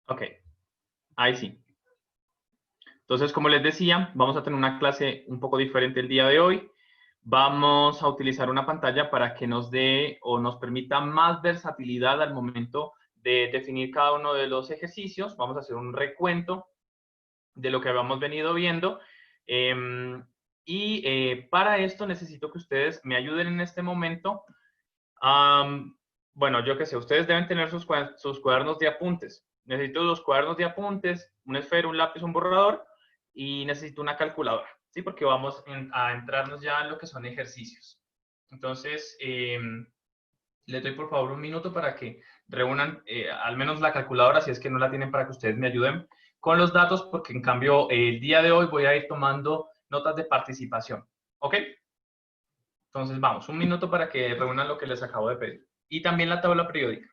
Ok, ahí sí. Entonces, como les decía, vamos a tener una clase un poco diferente el día de hoy. Vamos a utilizar una pantalla para que nos dé o nos permita más versatilidad al momento de definir cada uno de los ejercicios. Vamos a hacer un recuento de lo que habíamos venido viendo. Para esto necesito que ustedes me ayuden en este momento. Bueno, yo qué sé, ustedes deben tener sus cuadernos de apuntes. Necesito los cuadernos de apuntes, un esfero, un lápiz, un borrador y necesito una calculadora, ¿sí? Porque vamos a entrarnos ya en lo que son ejercicios. Entonces, les doy por favor un minuto para que reúnan al menos la calculadora, si es que no la tienen, para que ustedes me ayuden con los datos, porque en cambio el día de hoy voy a ir tomando notas de participación. ¿Ok? Entonces vamos, un minuto para que reúnan lo que les acabo de pedir. Y también la tabla periódica.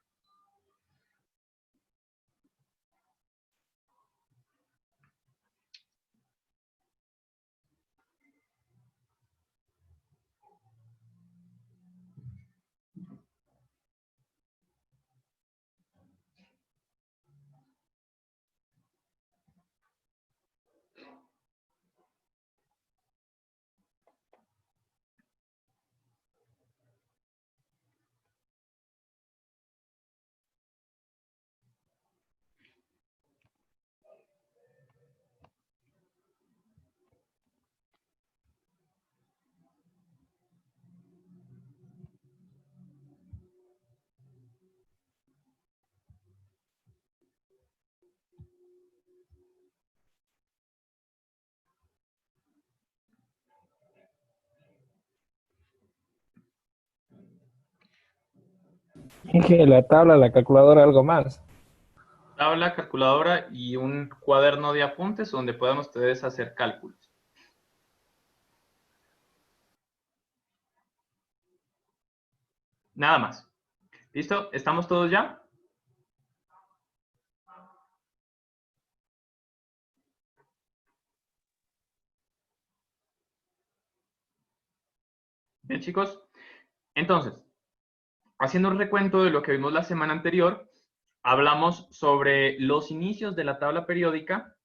Que la tabla, la calculadora, algo más. Tabla, calculadora y un cuaderno de apuntes donde puedan ustedes hacer cálculos. Nada más. ¿Listo? ¿Estamos todos ya? Bien, chicos. Entonces, haciendo un recuento de lo que vimos la semana anterior, hablamos sobre los inicios de la tabla periódica,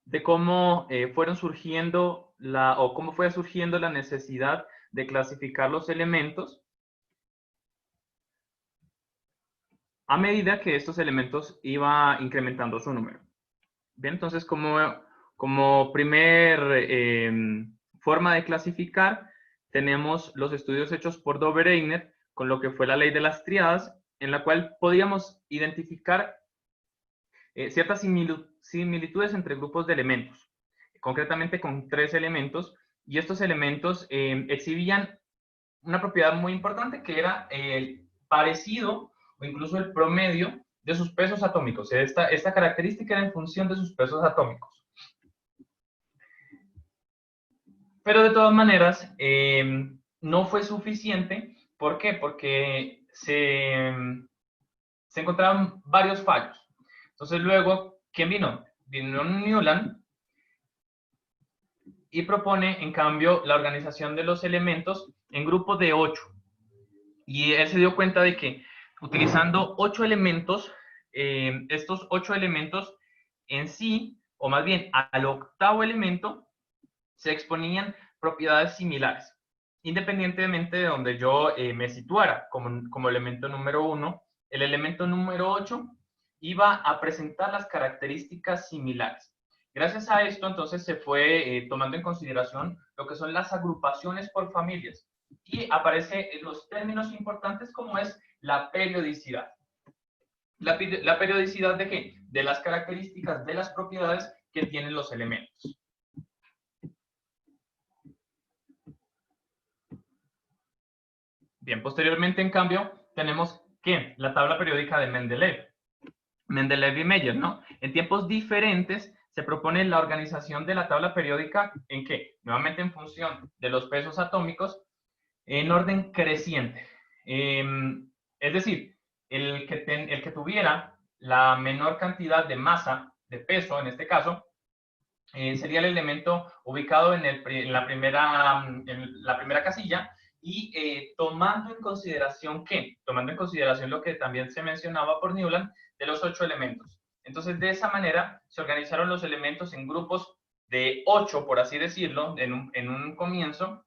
de cómo fueron surgiendo o cómo fue surgiendo la necesidad de clasificar los elementos a medida que estos elementos iba incrementando su número. Bien, entonces como primer forma de clasificar, tenemos los estudios hechos por Dobereiner con lo que fue la ley de las tríadas, en la cual podíamos identificar ciertas similitudes entre grupos de elementos, concretamente con 3 elementos, y estos elementos exhibían una propiedad muy importante que era el parecido o incluso el promedio de sus pesos atómicos. Esta característica era en función de sus pesos atómicos. Pero de todas maneras, no fue suficiente. ¿Por qué? Porque se encontraban varios fallos. Entonces luego, ¿quién vino? Vino Newland y propone, en cambio, la organización de los elementos en grupos de 8. Y él se dio cuenta de que utilizando 8 elementos, estos 8 elementos en sí, o más bien al octavo elemento, se exponían propiedades similares, independientemente de donde yo me situara como elemento número 1. El elemento número 8 iba a presentar las características similares. Gracias a esto, entonces, se fue tomando en consideración lo que son las agrupaciones por familias y aparecen los términos importantes como es la periodicidad. ¿La periodicidad de qué? De las características de las propiedades que tienen los elementos. Bien, posteriormente, en cambio, tenemos que la tabla periódica de Mendeleev. Mendeleev y Meyer, ¿no? En tiempos diferentes se propone la organización de la tabla periódica en qué? Nuevamente en función de los pesos atómicos en orden creciente. Es decir, el que tuviera la menor cantidad de masa, de peso en este caso, sería el elemento ubicado en la primera casilla, y tomando en consideración ¿qué? Tomando en consideración lo que también se mencionaba por Newland de los 8 elementos. Entonces, de esa manera se organizaron los elementos en grupos de 8, por así decirlo, en un comienzo,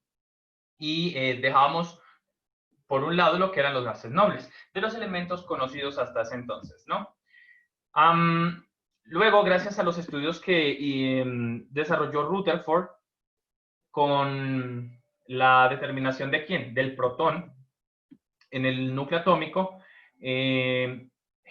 y dejábamos por un lado lo que eran los gases nobles, de los elementos conocidos hasta ese entonces, ¿no? Luego, gracias a los estudios que desarrolló Rutherford con la determinación de quién, del protón en el núcleo atómico,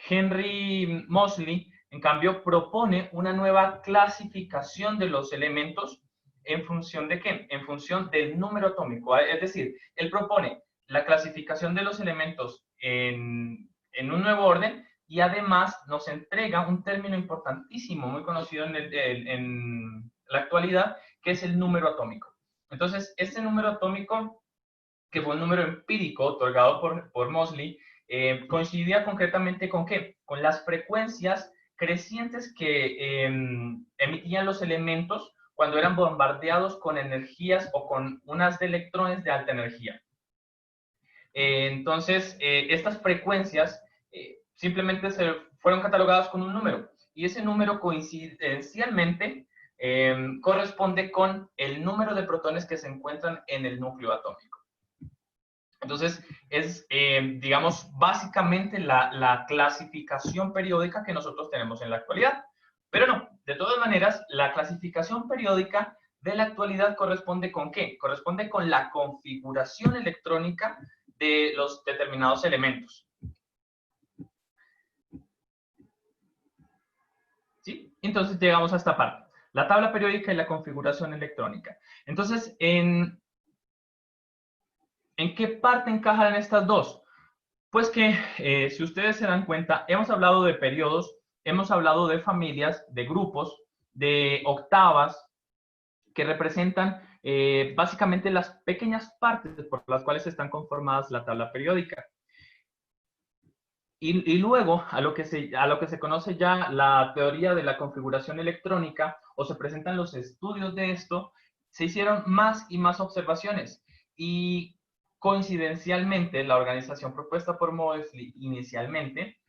Henry Moseley, en cambio, propone una nueva clasificación de los elementos en función de qué, en función del número atómico. Es decir, él propone la clasificación de los elementos en un nuevo orden y además nos entrega un término importantísimo, muy conocido en la actualidad, que es el número atómico. Entonces, este número atómico, que fue un número empírico otorgado por Moseley, coincidía concretamente con ¿qué? Con las frecuencias crecientes que emitían los elementos cuando eran bombardeados con energías o con unas de electrones de alta energía. Entonces, estas frecuencias simplemente se fueron catalogadas con un número, y ese número coincidencialmente corresponde con el número de protones que se encuentran en el núcleo atómico. Entonces, es, digamos, básicamente la clasificación periódica que nosotros tenemos en la actualidad. Pero no, de todas maneras, la clasificación periódica de la actualidad corresponde con ¿qué? Corresponde con la configuración electrónica de los determinados elementos. ¿Sí? Entonces llegamos a esta parte. La tabla periódica y la configuración electrónica. Entonces, ¿en qué parte encajan estas dos? Pues que, si ustedes se dan cuenta, hemos hablado de periodos, hemos hablado de familias, de grupos, de octavas, que representan básicamente las pequeñas partes por las cuales están conformadas la tabla periódica. Y luego, a lo que se conoce ya la teoría de la configuración electrónica, o se presentan los estudios de esto, se hicieron más y más observaciones. Y coincidencialmente, la organización propuesta por Moseley inicialmente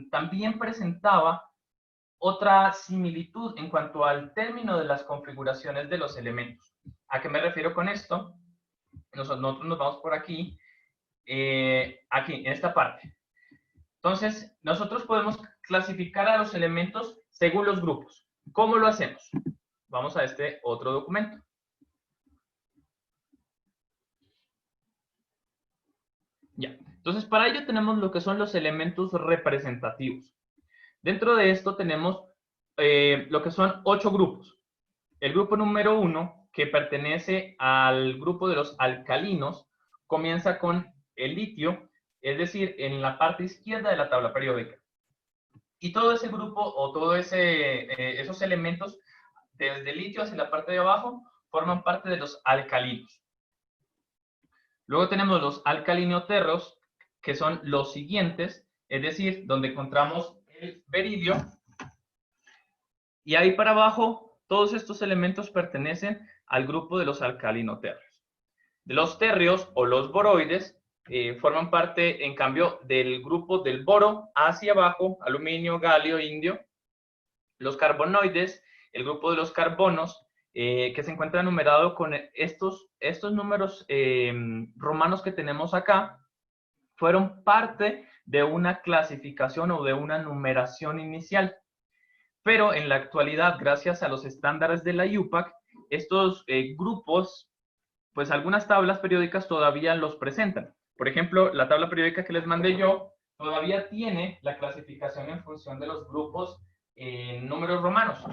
también presentaba otra similitud en cuanto al término de las configuraciones de los elementos. ¿A qué me refiero con esto? Nosotros nos vamos por aquí, aquí, en esta parte. Entonces, nosotros podemos clasificar a los elementos según los grupos. ¿Cómo lo hacemos? Vamos a este otro documento. Ya. Entonces, para ello tenemos lo que son los elementos representativos. Dentro de esto tenemos lo que son 8 grupos. El grupo número 1, que pertenece al grupo de los alcalinos, comienza con el litio, es decir, en la parte izquierda de la tabla periódica. Y todo ese grupo o todos esos elementos, desde el litio hacia la parte de abajo, forman parte de los alcalinos. Luego tenemos los alcalinoterros, que son los siguientes, es decir, donde encontramos el beridio. Y ahí para abajo, todos estos elementos pertenecen al grupo de los alcalinoterros. De los terrios o los boroides forman parte, en cambio, del grupo del boro hacia abajo, aluminio, galio, indio. Los carbonoides, el grupo de los carbonos, que se encuentra numerado con estos números romanos que tenemos acá, fueron parte de una clasificación o de una numeración inicial. Pero en la actualidad, gracias a los estándares de la IUPAC, estos grupos, pues algunas tablas periódicas todavía los presentan. Por ejemplo, la tabla periódica que les mandé yo todavía tiene la clasificación en función de los grupos en números romanos.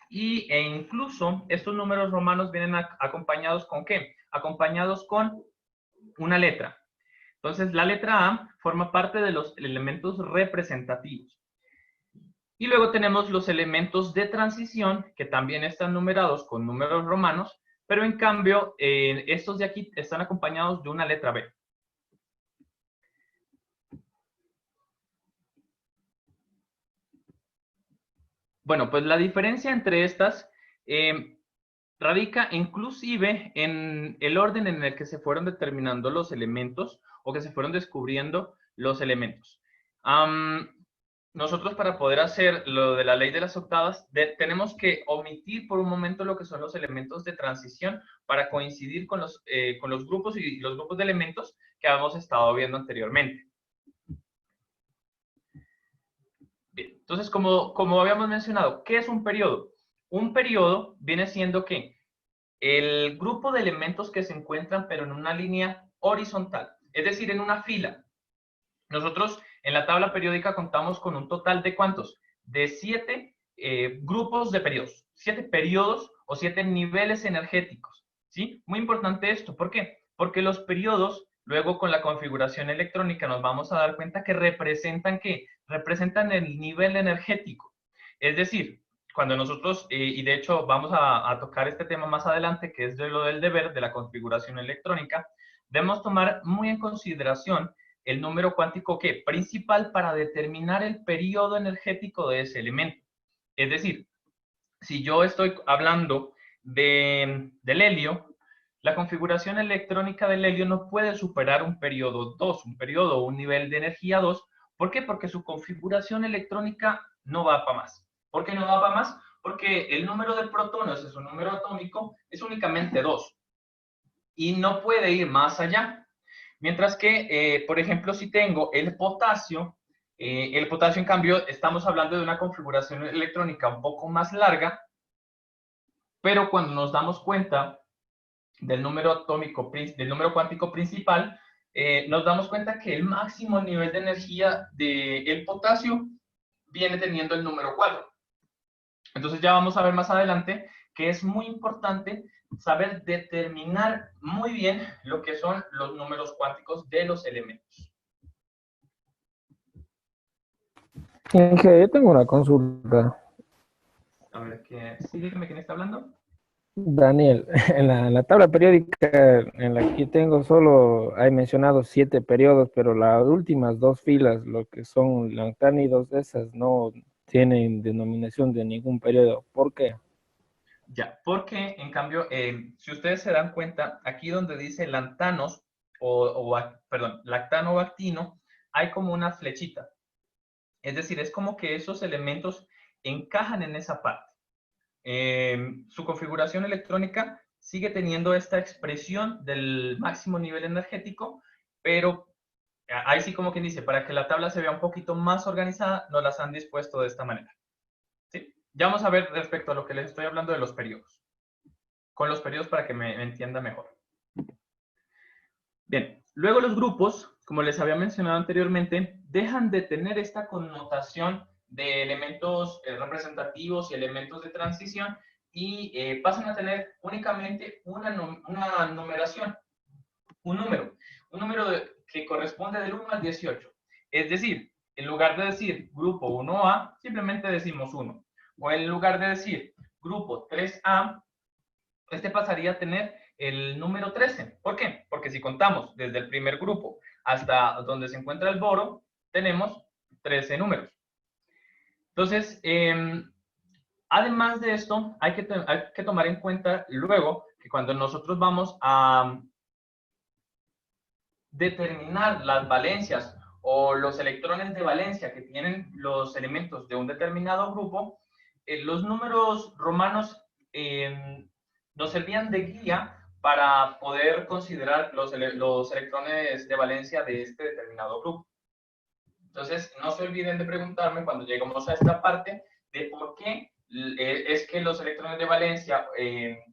E incluso estos números romanos vienen acompañados con ¿qué? Acompañados con una letra. Entonces, la letra A forma parte de los elementos representativos. Y luego tenemos los elementos de transición, que también están numerados con números romanos, pero en cambio, estos de aquí están acompañados de una letra B. Bueno, pues la diferencia entre estas radica inclusive en el orden en el que se fueron determinando los elementos o que se fueron descubriendo los elementos. Nosotros para poder hacer lo de la ley de las octavas, tenemos que omitir por un momento lo que son los elementos de transición para coincidir con los grupos y los grupos de elementos que habíamos estado viendo anteriormente. Bien, entonces, como habíamos mencionado, ¿qué es un periodo? Un periodo viene siendo que el grupo de elementos que se encuentran pero en una línea horizontal, es decir, en una fila. Nosotros en la tabla periódica contamos con un total de ¿cuántos? De 7 grupos de periodos, 7 periodos o 7 niveles energéticos, ¿sí? Muy importante esto, ¿por qué? Porque los periodos, luego con la configuración electrónica nos vamos a dar cuenta que representan ¿qué? Representan el nivel energético. Es decir, cuando nosotros, y de hecho vamos a tocar este tema más adelante, que es de lo del deber, de la configuración electrónica, debemos tomar muy en consideración el número cuántico ¿qué? Principal para determinar el periodo energético de ese elemento. Es decir, si yo estoy hablando del helio, la configuración electrónica del helio no puede superar un periodo 2, un periodo o un nivel de energía 2. ¿Por qué? Porque su configuración electrónica no va para más. ¿Por qué no va para más? Porque el número de protones, es un número atómico, es únicamente 2 y no puede ir más allá. Mientras que, por ejemplo, si tengo el potasio en cambio, estamos hablando de una configuración electrónica un poco más larga, pero cuando nos damos cuenta del número atómico, del número cuántico principal, nos damos cuenta que el máximo nivel de energía del potasio viene teniendo el número 4. Entonces ya vamos a ver más adelante que es muy importante saber determinar muy bien lo que son los números cuánticos de los elementos. Inge, yo tengo una consulta. A ver, sí, dígame quién está hablando. Daniel, en la tabla periódica en la que tengo solo hay mencionado 7 periodos, pero las últimas 2 filas, lo que son lantánidos, esas no tienen denominación de ningún periodo. ¿Por qué? Ya, porque en cambio, si ustedes se dan cuenta, aquí donde dice lantanos, perdón, lactano-bactino, hay como una flechita. Es decir, es como que esos elementos encajan en esa parte. Su configuración electrónica sigue teniendo esta expresión del máximo nivel energético, pero ahí sí como quien dice, para que la tabla se vea un poquito más organizada, nos las han dispuesto de esta manera. ¿Sí? Ya vamos a ver respecto a lo que les estoy hablando de los periodos. Con los periodos para que me entienda mejor. Bien, luego los grupos, como les había mencionado anteriormente, dejan de tener esta connotación de elementos representativos y elementos de transición y pasan a tener únicamente una numeración, un número que corresponde del 1 al 18. Es decir, en lugar de decir grupo 1A, simplemente decimos 1. O en lugar de decir grupo 3A, este pasaría a tener el número 13. ¿Por qué? Porque si contamos desde el primer grupo hasta donde se encuentra el boro, tenemos 13 números. Entonces, además de esto, hay que tomar en cuenta luego que cuando nosotros vamos a determinar las valencias o los electrones de valencia que tienen los elementos de un determinado grupo, los números romanos nos servían de guía para poder considerar los electrones de valencia de este determinado grupo. Entonces, no se olviden de preguntarme cuando lleguemos a esta parte de por qué es que los electrones de valencia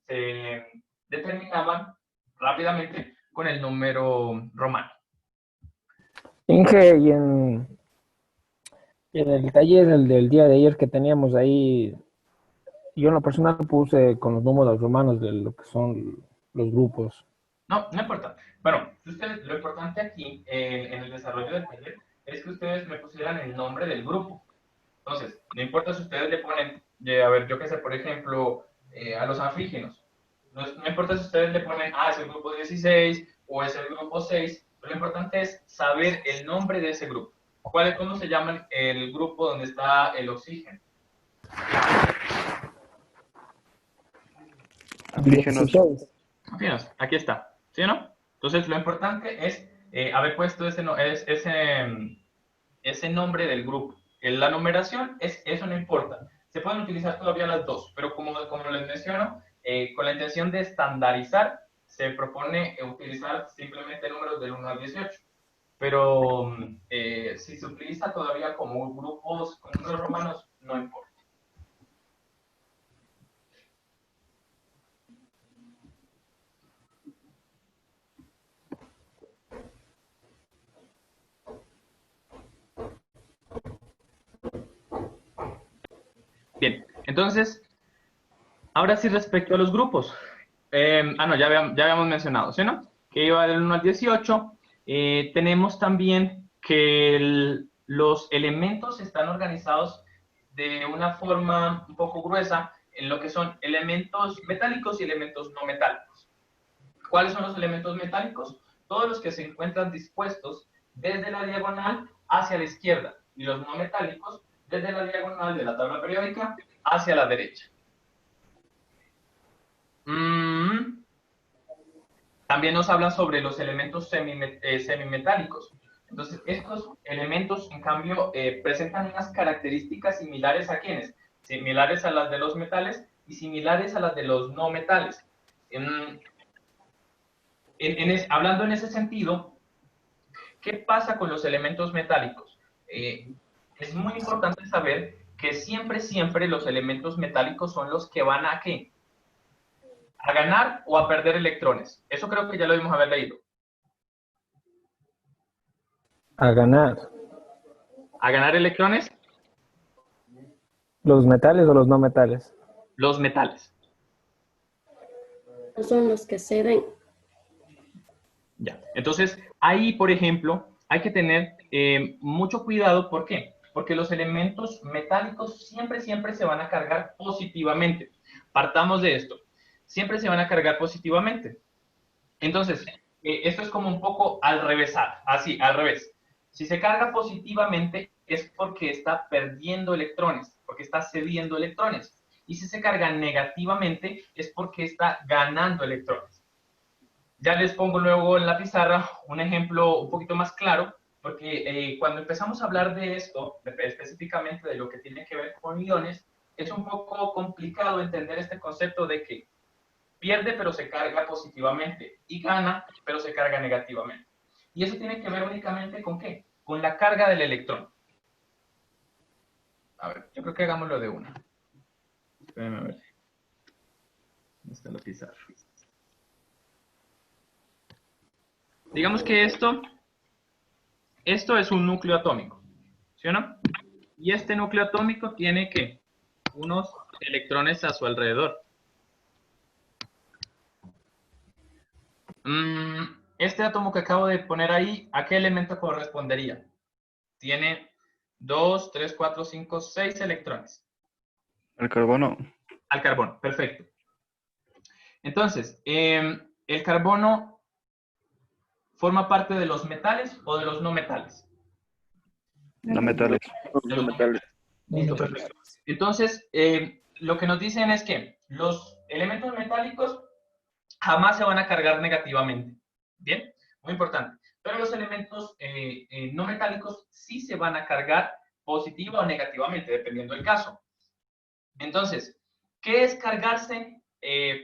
se determinaban rápidamente con el número romano. Inge, y en el taller del día de ayer que teníamos ahí, yo en lo personal puse con los números romanos de lo que son los grupos. No, no importa. Bueno, ustedes, lo importante aquí en el desarrollo del taller es que ustedes me pusieran el nombre del grupo. Entonces, no importa si ustedes le ponen, a ver, yo qué sé, por ejemplo, a los anfígenos. No importa si ustedes le ponen, es el grupo 16 o es el grupo 6, pero lo importante es saber el nombre de ese grupo. ¿Cómo se llama el grupo donde está el oxígeno? Oxígenos. 16. Finos, aquí está, ¿sí o no? Entonces, lo importante es haber puesto ese nombre del grupo. La numeración, eso no importa. Se pueden utilizar todavía las dos, pero como les menciono, con la intención de estandarizar, se propone utilizar simplemente números del 1 al 18. Pero si se utiliza todavía como grupos con números romanos, no importa. Bien, entonces, ahora sí respecto a los grupos. No, ya habíamos mencionado, ¿sí, no? Que iba del 1 al 18. Tenemos también que los elementos están organizados de una forma un poco gruesa en lo que son elementos metálicos y elementos no metálicos. ¿Cuáles son los elementos metálicos? Todos los que se encuentran dispuestos desde la diagonal hacia la izquierda, y los no metálicos desde la diagonal de la tabla periódica hacia la derecha. También nos hablan sobre los elementos semimetálicos. Entonces, estos elementos, en cambio, presentan unas características similares a ¿quiénes? Similares a las de los metales y similares a las de los no metales. Hablando en ese sentido, ¿qué pasa con los elementos metálicos? Es muy importante saber que siempre los elementos metálicos son los que van a ¿qué? A ganar o a perder electrones. Eso creo que ya lo debimos haber leído. A ganar. ¿A ganar electrones? ¿Los metales o los no metales? Los metales. Son los que ceden. Ya. Entonces, ahí, por ejemplo, hay que tener mucho cuidado. ¿Por qué? Porque los elementos metálicos siempre se van a cargar positivamente. Partamos de esto. Siempre se van a cargar positivamente. Entonces, esto es como un poco al revésar, así, al revés. Si se carga positivamente es porque está perdiendo electrones, porque está cediendo electrones. Y si se carga negativamente es porque está ganando electrones. Ya les pongo luego en la pizarra un ejemplo un poquito más claro, porque cuando empezamos a hablar de esto, específicamente de lo que tiene que ver con iones, es un poco complicado entender este concepto de que pierde pero se carga positivamente y gana pero se carga negativamente. Y eso tiene que ver únicamente con ¿qué? Con la carga del electrón. A ver, yo creo que hagámoslo de una. Espérenme a ver. ¿Dónde está la pizarra? Digamos que esto es un núcleo atómico, ¿sí o no? Y este núcleo atómico tiene ¿qué? Unos electrones a su alrededor. Este átomo que acabo de poner ahí, ¿a qué elemento correspondería? Tiene 2, 3, 4, 5, 6 electrones. El carbono. Al carbono, perfecto. Entonces, ¿el carbono forma parte de los metales o de los no metales? No metales. De los no metales. Listo, perfecto. Entonces, lo que nos dicen es que los elementos metálicos jamás se van a cargar negativamente. ¿Bien? Muy importante. Pero los elementos no metálicos sí se van a cargar positiva o negativamente, dependiendo del caso. Entonces, ¿qué es cargarse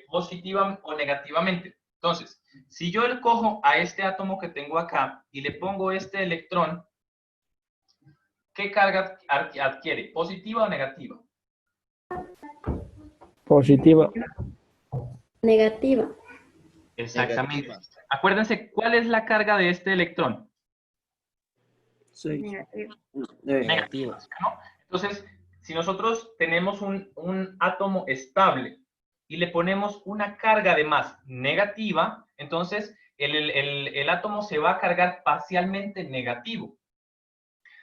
positiva o negativamente? Entonces, si yo le cojo a este átomo que tengo acá y le pongo este electrón, ¿qué carga adquiere? ¿Positiva o negativa? Positiva. Negativa. Exactamente. Acuérdense, ¿cuál es la carga de este electrón? Negativa, ¿no? Entonces, si nosotros tenemos un átomo estable y le ponemos una carga de más negativa, entonces el átomo se va a cargar parcialmente negativo.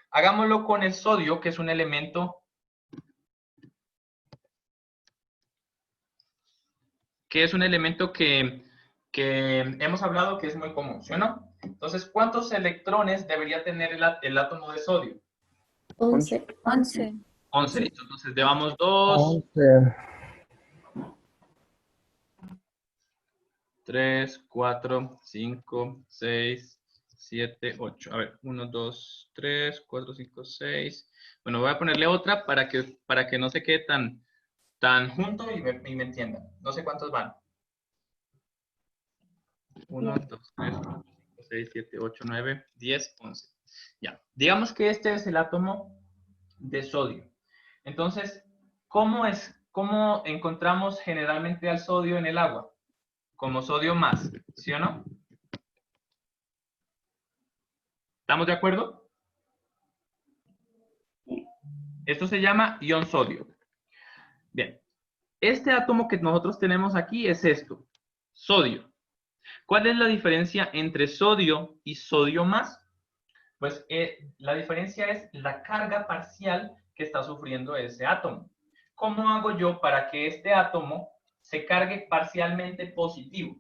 Hagámoslo con el sodio, que es un elemento que hemos hablado que es muy común, ¿sí o no? Entonces, ¿cuántos electrones debería tener el átomo de sodio? 11. 11, listo. Entonces, llevamos 2, 11. 3, 4, 5, 6, 7, 8. A ver, 1, 2, 3, 4, 5, 6. Bueno, voy a ponerle otra para que no se quede tan junto y me entiendan. No sé cuántos van. 1, 2, 3, 4, 5, 6, 7, 8, 9, 10, 11. Ya. Digamos que este es el átomo de sodio. Entonces, ¿cómo encontramos generalmente al sodio en el agua? Como sodio más, ¿sí o no? ¿Estamos de acuerdo? Esto se llama ion sodio. Bien. Este átomo que nosotros tenemos aquí es esto, sodio. ¿Cuál es la diferencia entre sodio y sodio más? Pues la diferencia es la carga parcial que está sufriendo ese átomo. ¿Cómo hago yo para que este átomo se cargue parcialmente positivo?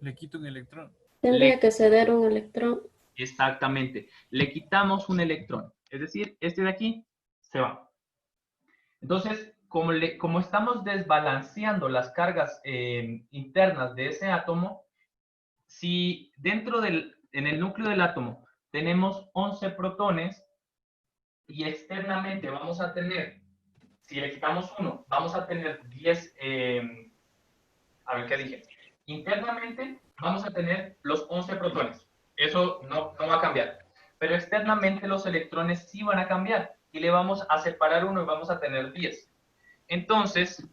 Le quito un electrón. Tendría que ceder un electrón. Exactamente. Le quitamos un electrón. Es decir, este de aquí se va. Entonces, como estamos desbalanceando las cargas internas de ese átomo, si en el núcleo del átomo tenemos 11 protones y externamente vamos a tener, si le quitamos uno, vamos a tener 10, a ver qué dije, internamente vamos a tener los 11 protones. Eso no va a cambiar. Pero externamente los electrones sí van a cambiar y le vamos a separar uno y vamos a tener 10. Entonces,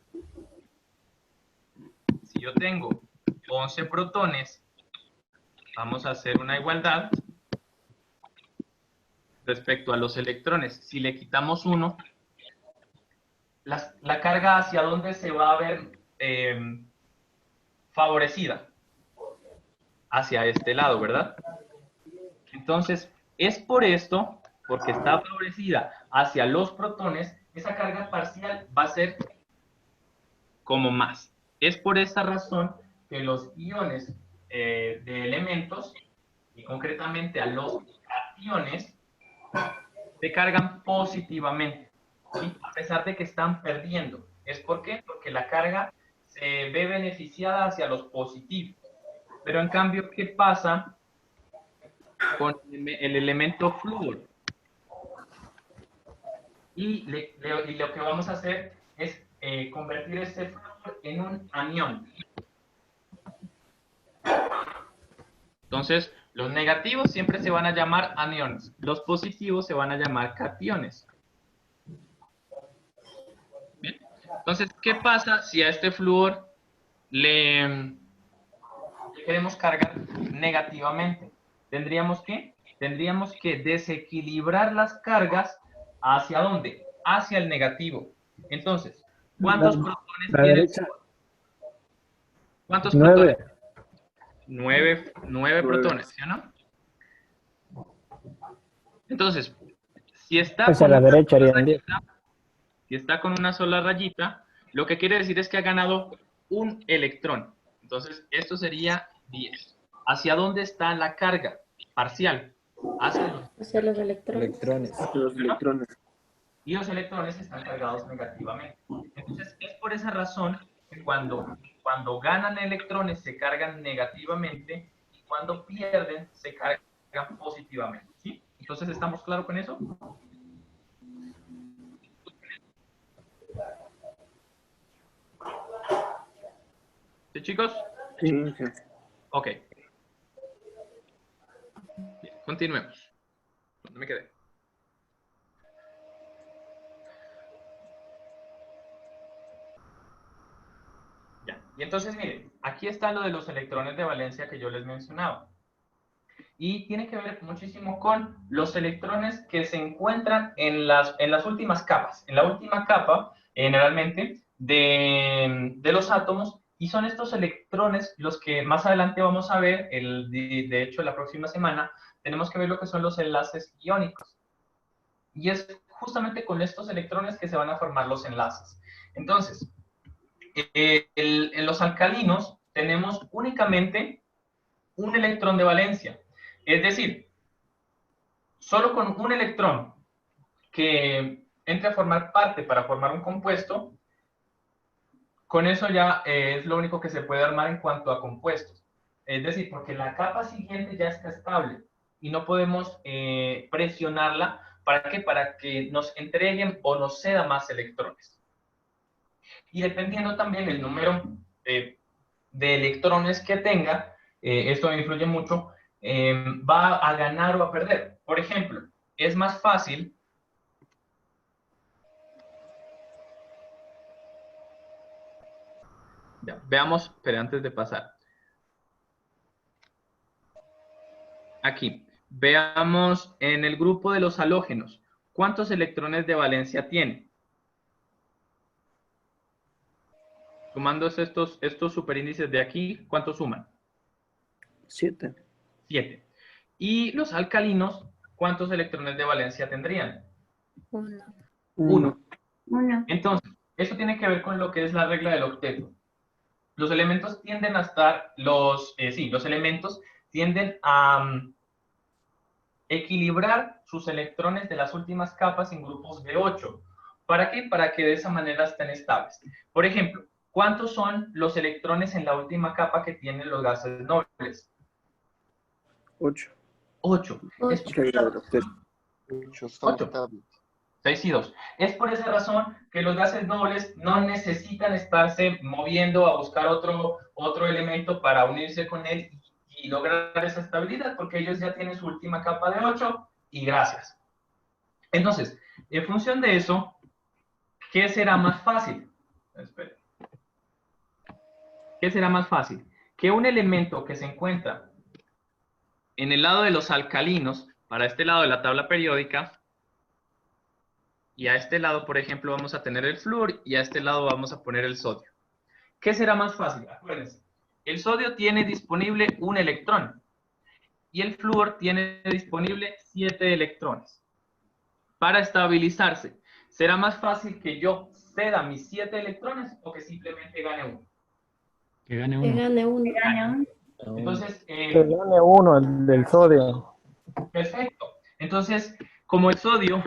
si yo tengo 11 protones, vamos a hacer una igualdad respecto a los electrones. Si le quitamos uno, la carga hacia dónde se va a ver favorecida. Hacia este lado, ¿verdad? Entonces, es por esto, porque está favorecida hacia los protones, esa carga parcial va a ser como más. Es por esta razón que los iones de elementos, y concretamente a los cationes, se cargan positivamente, ¿sí? A pesar de que están perdiendo. ¿Es por qué? Porque la carga se ve beneficiada hacia los positivos. Pero en cambio, ¿qué pasa con el elemento flúor? Y lo que vamos a hacer es convertir este flúor en un anión. Entonces, los negativos siempre se van a llamar aniones. Los positivos se van a llamar cationes. Bien. Entonces, ¿qué pasa si a este flúor le queremos cargar negativamente? Tendríamos que desequilibrar las cargas ¿hacia dónde? Hacia el negativo. Entonces, ¿cuántos protones La tiene? derecha. ¿Cuántos 9. protones? 9 protones, ¿sí o no? Entonces, si está Hacia con la una derecha sola harían 10. rayita, si está con una sola rayita, lo que quiere decir es que ha ganado un electrón. Entonces, esto sería 10. ¿Hacia dónde está la carga parcial? Hacia los electrones. Electrones. Los electrones. Y los electrones están cargados negativamente. Entonces, es por esa razón que cuando ganan electrones se cargan negativamente y cuando pierden se cargan positivamente. ¿Sí? Entonces, ¿estamos claros con eso? ¿Sí, chicos? Sí, sí. Ok. Bien, continuemos. ¿Dónde me quedé? Ya. Y entonces, miren, aquí está lo de los electrones de valencia que yo les mencionaba. Y tiene que ver muchísimo con los electrones que se encuentran en las últimas capas. En la última capa, generalmente, de los átomos, y son estos electrones los que más adelante vamos a ver, de hecho, la próxima semana, tenemos que ver lo que son los enlaces iónicos. Y es justamente con estos electrones que se van a formar los enlaces. Entonces, en los alcalinos tenemos únicamente un electrón de valencia. Es decir, solo con un electrón que entre a formar parte para formar un compuesto, Con eso ya es lo único que se puede armar en cuanto a compuestos. Es decir, porque la capa siguiente ya está estable y no podemos presionarla. ¿Para qué? Para que nos entreguen o nos ceda más electrones. Y dependiendo también el número de electrones que tenga, esto influye mucho, va a ganar o a perder. Por ejemplo, es más fácil. Ya, veamos, pero antes de pasar. Aquí, veamos en el grupo de los halógenos, ¿cuántos electrones de valencia tiene? Sumando estos superíndices de aquí, ¿cuántos suman? 7. 7. Y los alcalinos, ¿cuántos electrones de valencia tendrían? 1. 1. 1. Entonces, eso tiene que ver con lo que es la regla del octeto. Los elementos tienden a estar, los elementos tienden a equilibrar sus electrones de las últimas capas en grupos de 8. ¿Para qué? Para que de esa manera estén estables. Por ejemplo, ¿cuántos son los electrones en la última capa que tienen los gases nobles? 8. 8. Es por esa razón. 8. 6 y 2. Es por esa razón que los gases nobles no necesitan estarse moviendo a buscar otro elemento para unirse con él y lograr esa estabilidad, porque ellos ya tienen su última capa de 8 y gracias. Entonces, en función de eso, ¿qué será más fácil? Espera. ¿Qué será más fácil? Que un elemento que se encuentra en el lado de los alcalinos, para este lado de la tabla periódica, y a este lado, por ejemplo, vamos a tener el flúor y a este lado vamos a poner el sodio. ¿Qué será más fácil? Acuérdense, el sodio tiene disponible un electrón y el flúor tiene disponible 7 electrones. Para estabilizarse, ¿será más fácil que yo ceda mis 7 electrones o que simplemente gane uno? Que gane Que uno. gane 1. Entonces, Que gane uno, el del sodio. perfecto. Entonces, como el sodio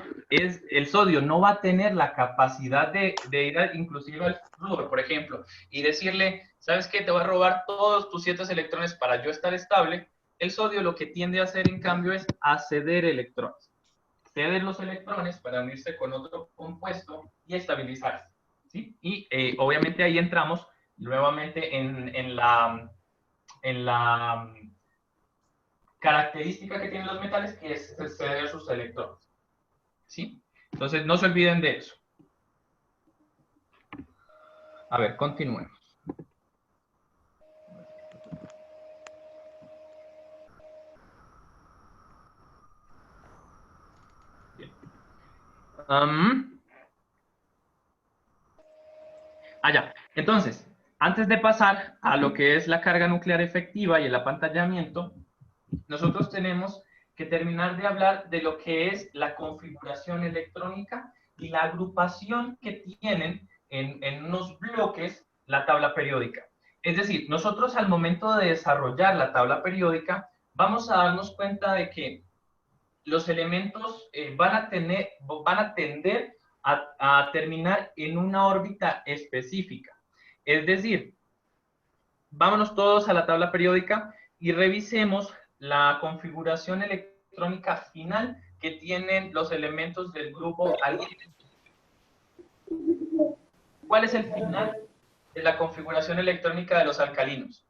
no va a tener la capacidad de ir inclusive al flúor, por ejemplo, y decirle, ¿sabes qué? Te voy a robar todos tus 7 electrones para yo estar estable. El sodio lo que tiende a hacer, en cambio, es a ceder electrones. Ceder los electrones para unirse con otro compuesto y estabilizarse, ¿sí? Y obviamente ahí entramos nuevamente en la característica que tienen los metales, que es ceder sus electrones, ¿sí? Entonces, no se olviden de eso. A ver, continuemos. Bien. Ya. Entonces, antes de pasar a lo que es la carga nuclear efectiva y el apantallamiento, nosotros tenemos que terminar de hablar de lo que es la configuración electrónica y la agrupación que tienen en unos bloques la tabla periódica. Es decir, nosotros al momento de desarrollar la tabla periódica, vamos a darnos cuenta de que los elementos van a tender a terminar en una órbita específica. Es decir, vámonos todos a la tabla periódica y revisemos la configuración electrónica final que tienen los elementos del grupo alquilo. ¿Cuál es el final de la configuración electrónica de los alcalinos?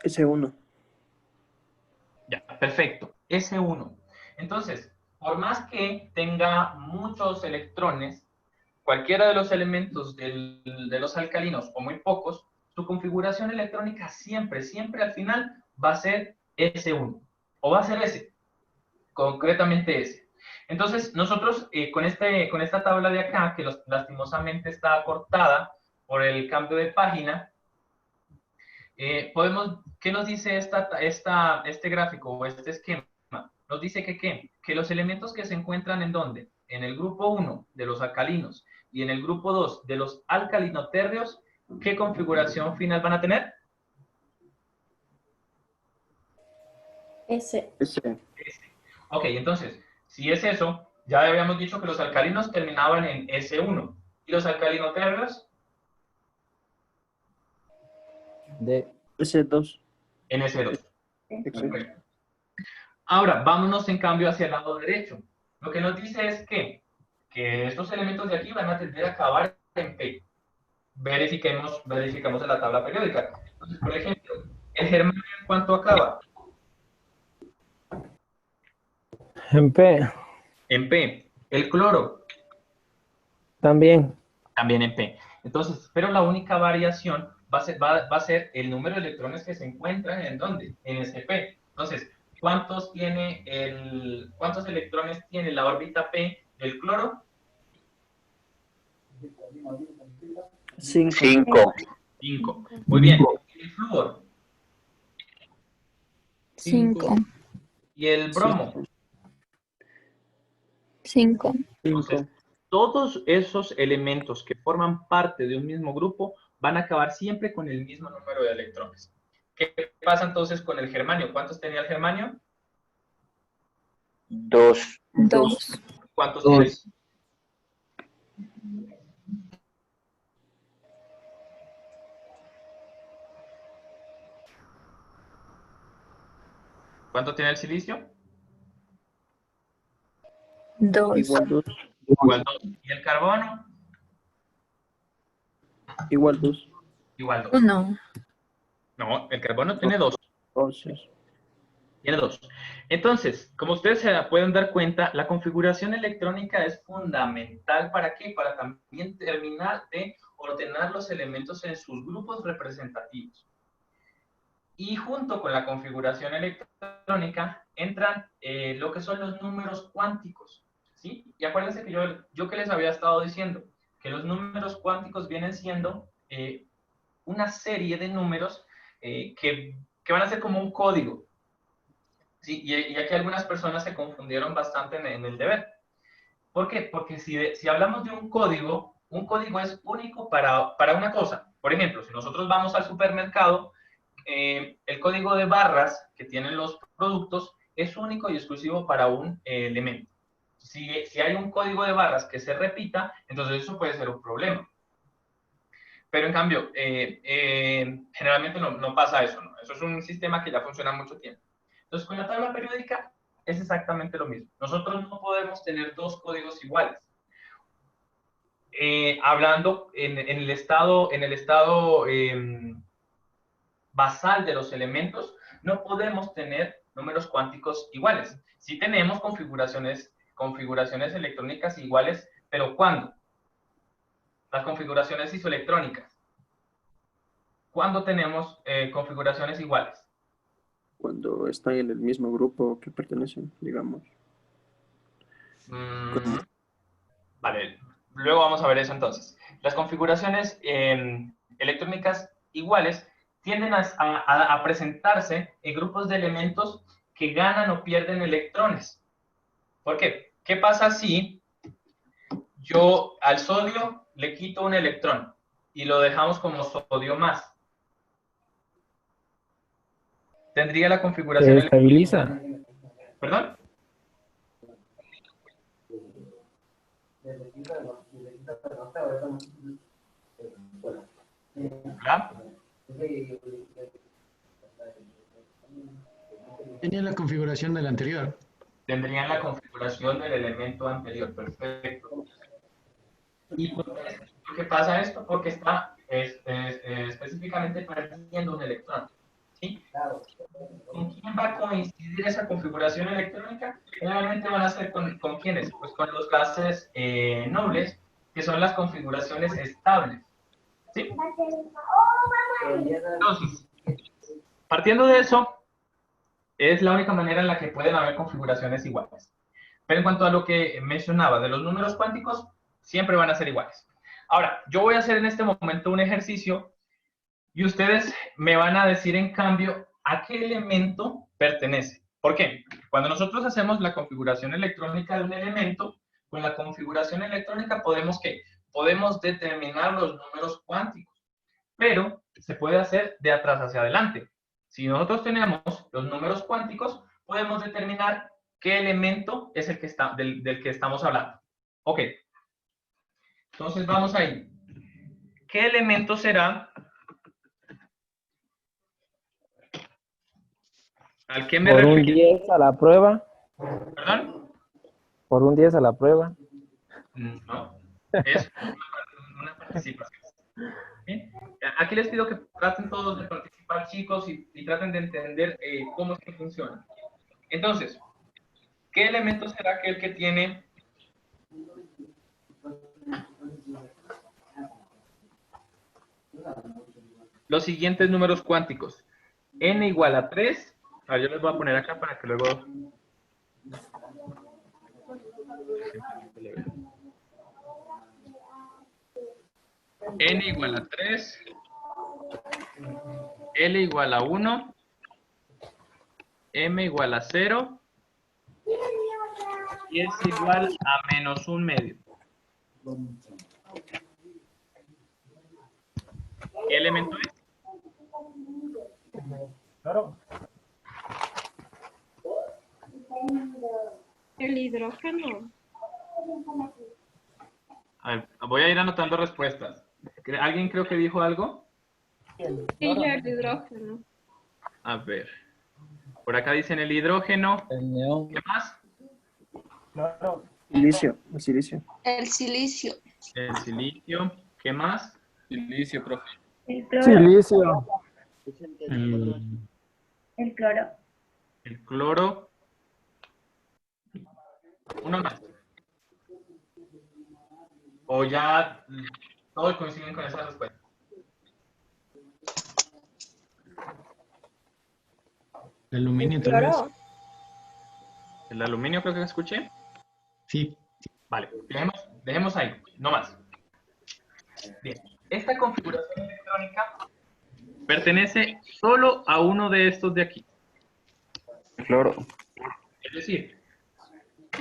S1. Ya, perfecto. S1. Entonces, por más que tenga muchos electrones, cualquiera de los elementos de los alcalinos o muy pocos, su configuración electrónica siempre al final va a ser S1 o va a ser S, concretamente S. Entonces, nosotros con esta tabla de acá, que lastimosamente está cortada por el cambio de página, ¿qué nos dice este gráfico o este esquema? Nos dice que los elementos que se encuentran ¿en dónde? En el grupo 1 de los alcalinos y en el grupo 2 de los alcalinotérreos, ¿qué configuración final van a tener? S. S. Ok, entonces, si es eso, Ya habíamos dicho que los alcalinos terminaban en S1. ¿Y los alcalinotérreos? D. S2. En S2. Exacto. Ahora, vámonos en cambio hacia el lado derecho. Lo que nos dice es que estos elementos de aquí van a tender a acabar en P. Verificamos en la tabla periódica. Entonces, por ejemplo, el germanio, ¿en cuánto acaba? En P. En P. El cloro, También. también en P. Entonces, pero la única variación va a ser el número de electrones que se encuentran en ¿dónde? En este P. Entonces, ¿cuántos electrones tiene la órbita P del cloro? 5. 5. Muy bien. ¿Y el flúor? 5. ¿Y el bromo? 5. Entonces, todos esos elementos que forman parte de un mismo grupo van a acabar siempre con el mismo número de electrones. ¿Qué pasa entonces con el germanio? ¿Cuántos tenía el germanio? 2. 2. ¿Cuántos tiene? ¿Cuánto tiene el silicio? 2. Igual 2. Igual 2. ¿Y el carbono? Igual 2. Igual 2. 1. No, el carbono tiene 2. Entonces, Tiene 2. Entonces, como ustedes se pueden dar cuenta, la configuración electrónica es fundamental. ¿Para qué? Para también terminar de ordenar los elementos en sus grupos representativos. Y junto con la configuración electrónica entran lo que son los números cuánticos, ¿sí? Y acuérdense que yo que les había estado diciendo, que los números cuánticos vienen siendo una serie de números que van a ser como un código. Sí, y aquí algunas personas se confundieron bastante en el deber. ¿Por qué? Porque si hablamos de un código es único para una cosa. Por ejemplo, si nosotros vamos al supermercado, el código de barras que tienen los productos es único y exclusivo para un elemento. Si hay un código de barras que se repita, entonces eso puede ser un problema. Pero en cambio, generalmente no pasa eso, ¿no? Eso es un sistema que ya funciona mucho tiempo. Entonces, con la tabla periódica es exactamente lo mismo. Nosotros no podemos tener dos códigos iguales. Hablando en el estado basal de los elementos, no podemos tener números cuánticos iguales. Sí tenemos configuraciones electrónicas iguales, pero ¿cuándo? Las configuraciones isoelectrónicas. ¿Cuándo tenemos configuraciones iguales? cuando están en el mismo grupo que pertenecen, digamos. Vale, luego vamos a ver eso entonces. Las configuraciones electrónicas iguales tienden a presentarse en grupos de elementos que ganan o pierden electrones. ¿Por qué? ¿Qué pasa si yo al sodio le quito un electrón y lo dejamos como sodio más? Tendría la configuración Se estabiliza. ¿Perdón? ¿Ya? Tenía la configuración del anterior. Tendrían la configuración del elemento anterior. Perfecto. ¿Y por qué pasa esto? Porque está específicamente perdiendo un electrón. ¿Sí? ¿Con quién va a coincidir esa configuración electrónica? Generalmente van a ser ¿con quiénes? Pues con los gases nobles, que son las configuraciones estables. ¿Sí? Entonces, partiendo de eso, es la única manera en la que pueden haber configuraciones iguales. Pero en cuanto a lo que mencionaba de los números cuánticos, siempre van a ser iguales. Ahora, yo voy a hacer en este momento un ejercicio y ustedes me van a decir en cambio a qué elemento pertenece. ¿Por qué? Cuando nosotros hacemos la configuración electrónica de un elemento, con la configuración electrónica podemos determinar los números cuánticos, pero se puede hacer de atrás hacia adelante. Si nosotros tenemos los números cuánticos, podemos determinar qué elemento es el que está, del que estamos hablando. Ok. Entonces vamos ahí. ¿Qué elemento será al que me Por un refiero? 10 a la prueba. ¿Perdón? Por un 10 a la prueba. No. Es una participación. ¿Sí? Aquí les pido que traten todos de participar, chicos, y traten de entender cómo es que funciona. Entonces, ¿qué elemento será aquel que tiene los siguientes números cuánticos? N igual a 3. A ver, yo les voy a poner acá para que luego... N igual a 3. L igual a 1. M igual a 0. Y es igual a menos 1 medio. ¿Qué elemento es? El hidrógeno. A ver, voy a ir anotando respuestas. ¿Alguien creo que dijo algo? Sí, el hidrógeno. A ver. Por acá dicen el hidrógeno. El neón. ¿Qué más? Silicio, el silicio. El silicio. El silicio. ¿Qué más? Silicio, profe. El cloro. Silicio. El cloro. El cloro. Uno más. O ya todos coinciden con esa respuesta. El aluminio El tal vez. cloro. El aluminio creo que escuché. Sí. Vale, dejemos ahí, no más. Bien, esta configuración electrónica pertenece solo a uno de estos de aquí. Cloro. Es decir,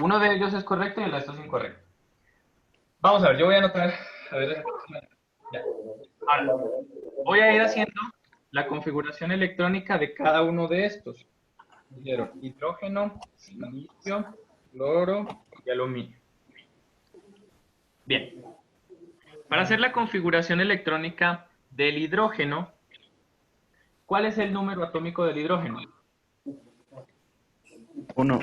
uno de ellos es correcto y el resto es incorrecto. Vamos a ver, yo voy a anotar. A ver, ya. Ahora, voy a ir haciendo la configuración electrónica de cada uno de estos. Hidrógeno, silicio, cloro y aluminio. Bien. Para hacer la configuración electrónica del hidrógeno, ¿cuál es el número atómico del hidrógeno? 1.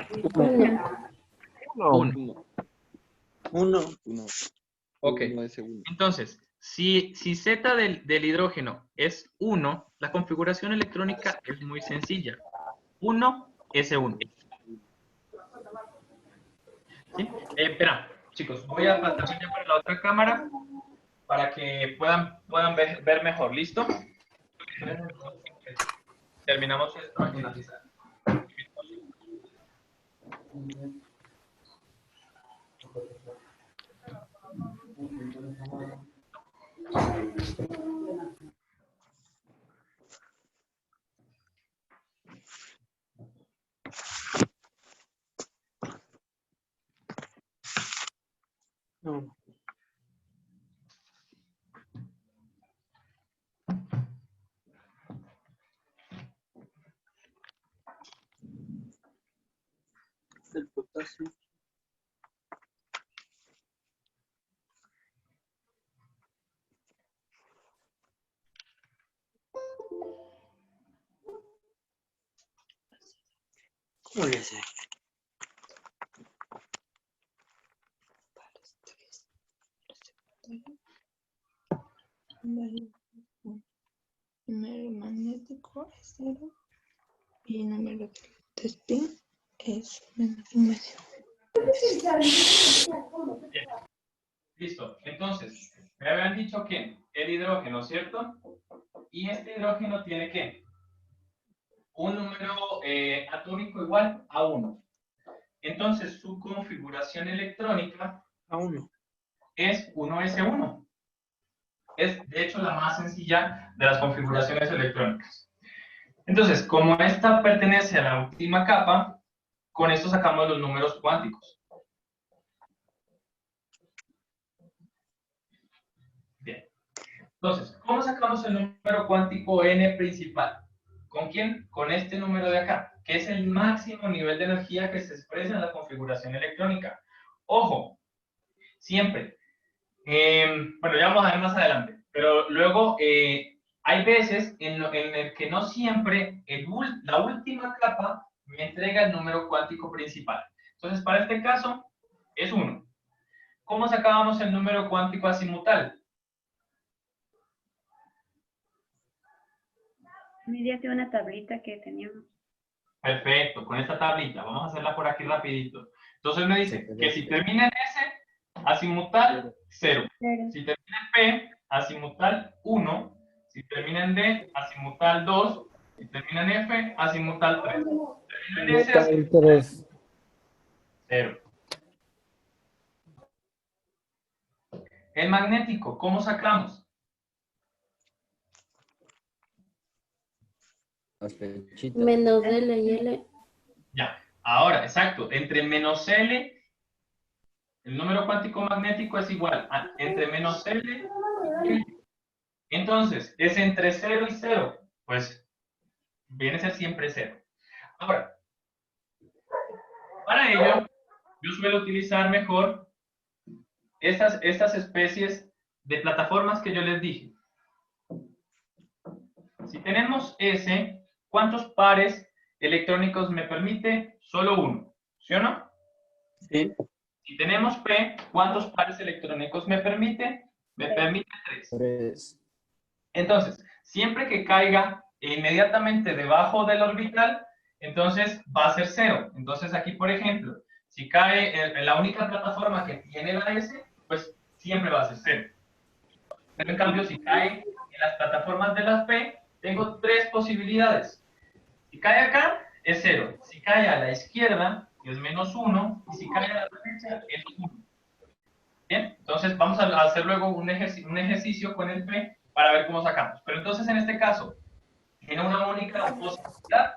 1. 1. Ok. Entonces, si Z del hidrógeno es 1, la configuración electrónica es muy sencilla. 1, S1. ¿Sí? Espera, chicos, voy a pasar ya para la otra cámara para que puedan ver mejor. ¿Listo? Terminamos esto en la pizarra. No. El potasio. ¿Cómo le hace? Número magnético es 0 y el número de spin es menos 1 medio. Bien. Listo. Entonces, me habían dicho que el hidrógeno, ¿cierto? Y este hidrógeno tiene ¿qué? Un número atómico igual a 1. Entonces, su configuración electrónica A 1. es 1s1. Es, de hecho, la más sencilla de las configuraciones electrónicas. Entonces, como esta pertenece a la última capa, con esto sacamos los números cuánticos. Bien. Entonces, ¿cómo sacamos el número cuántico n principal? ¿Con quién? Con este número de acá. que es el máximo nivel de energía que se expresa en la configuración electrónica. Ojo, siempre. Bueno, ya vamos a ver más adelante, pero luego hay veces en el que no siempre la última capa me entrega el número cuántico principal. Entonces, para este caso, es 1. ¿Cómo sacábamos el número cuántico azimutal? Mediante una tablita que teníamos. Perfecto, con esta tablita. Vamos a hacerla por aquí rapidito. Entonces me dice que si termina en S, azimutal 0. Si termina en P, azimutal 1. Si termina en D, azimutal 2. Si termina en F, azimutal 3. Termina en S, azimutal 3. 0. El magnético, ¿cómo sacamos? Menos L y L. Ya, ahora, exacto, entre menos L, el número cuántico magnético es igual a entre menos L y L. Entonces, es entre 0 y 0, pues viene a ser siempre 0. Ahora, para ello, yo suelo utilizar mejor estas especies de plataformas que yo les dije. Si tenemos S, ¿cuántos pares electrónicos me permite? Solo uno, ¿sí o no? Sí. Si tenemos P, ¿cuántos pares electrónicos me permite? Me permite 3. 3. Entonces, siempre que caiga inmediatamente debajo del orbital, entonces va a ser 0. Entonces aquí, por ejemplo, si cae en la única plataforma que tiene la S, pues siempre va a ser 0. Pero en cambio, si cae en las plataformas de las P, tengo 3 posibilidades. Si cae acá, es 0. Si cae a la izquierda, es menos 1. Y si cae a la derecha, es 1. Bien, entonces vamos a hacer luego un ejercicio con el P para ver cómo sacamos. Pero entonces en este caso, tiene una única posibilidad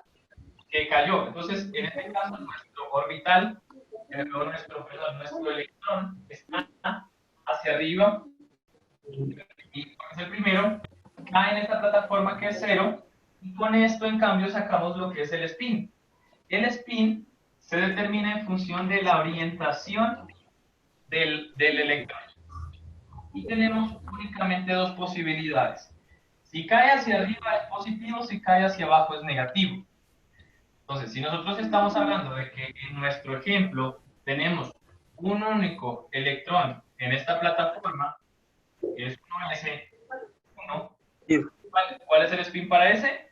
que cayó. Entonces, en este caso, nuestro orbital, nuestro electrón está hacia arriba, y es el primero, cae en esta plataforma que es 0, y con esto, en cambio, sacamos lo que es el spin. El spin se determina en función de la orientación del electrón. Y tenemos únicamente 2 posibilidades. Si cae hacia arriba es positivo, si cae hacia abajo es negativo. Entonces, si nosotros estamos hablando de que en nuestro ejemplo tenemos un único electrón en esta plataforma, que es 1s1, ¿cuál es el spin para ese?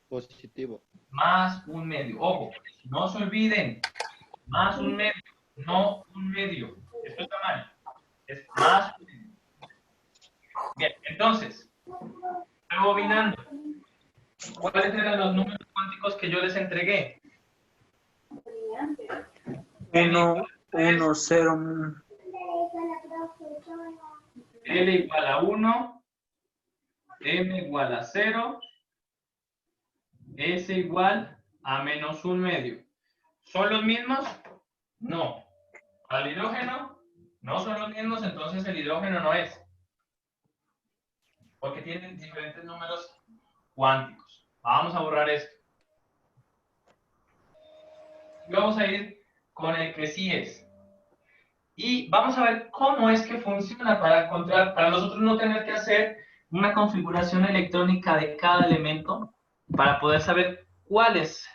Positivo. Más un medio. Ojo, no se olviden, más un medio, no un medio. Esto está mal. Es más un medio. Bien, entonces, rebobinando. ¿Cuáles eran los números cuánticos que yo les entregué? 1, 1, 0. L igual a 1, M igual a 0, S igual a menos un medio. ¿Son los mismos? No. ¿Al hidrógeno? No son los mismos, entonces el hidrógeno no es. Porque tienen diferentes números cuánticos. Vamos a borrar esto. Y vamos a ir con el que sí es. Y vamos a ver cómo es que funciona para encontrar, para nosotros no tener que hacer una configuración electrónica de cada elemento para poder saber cuál es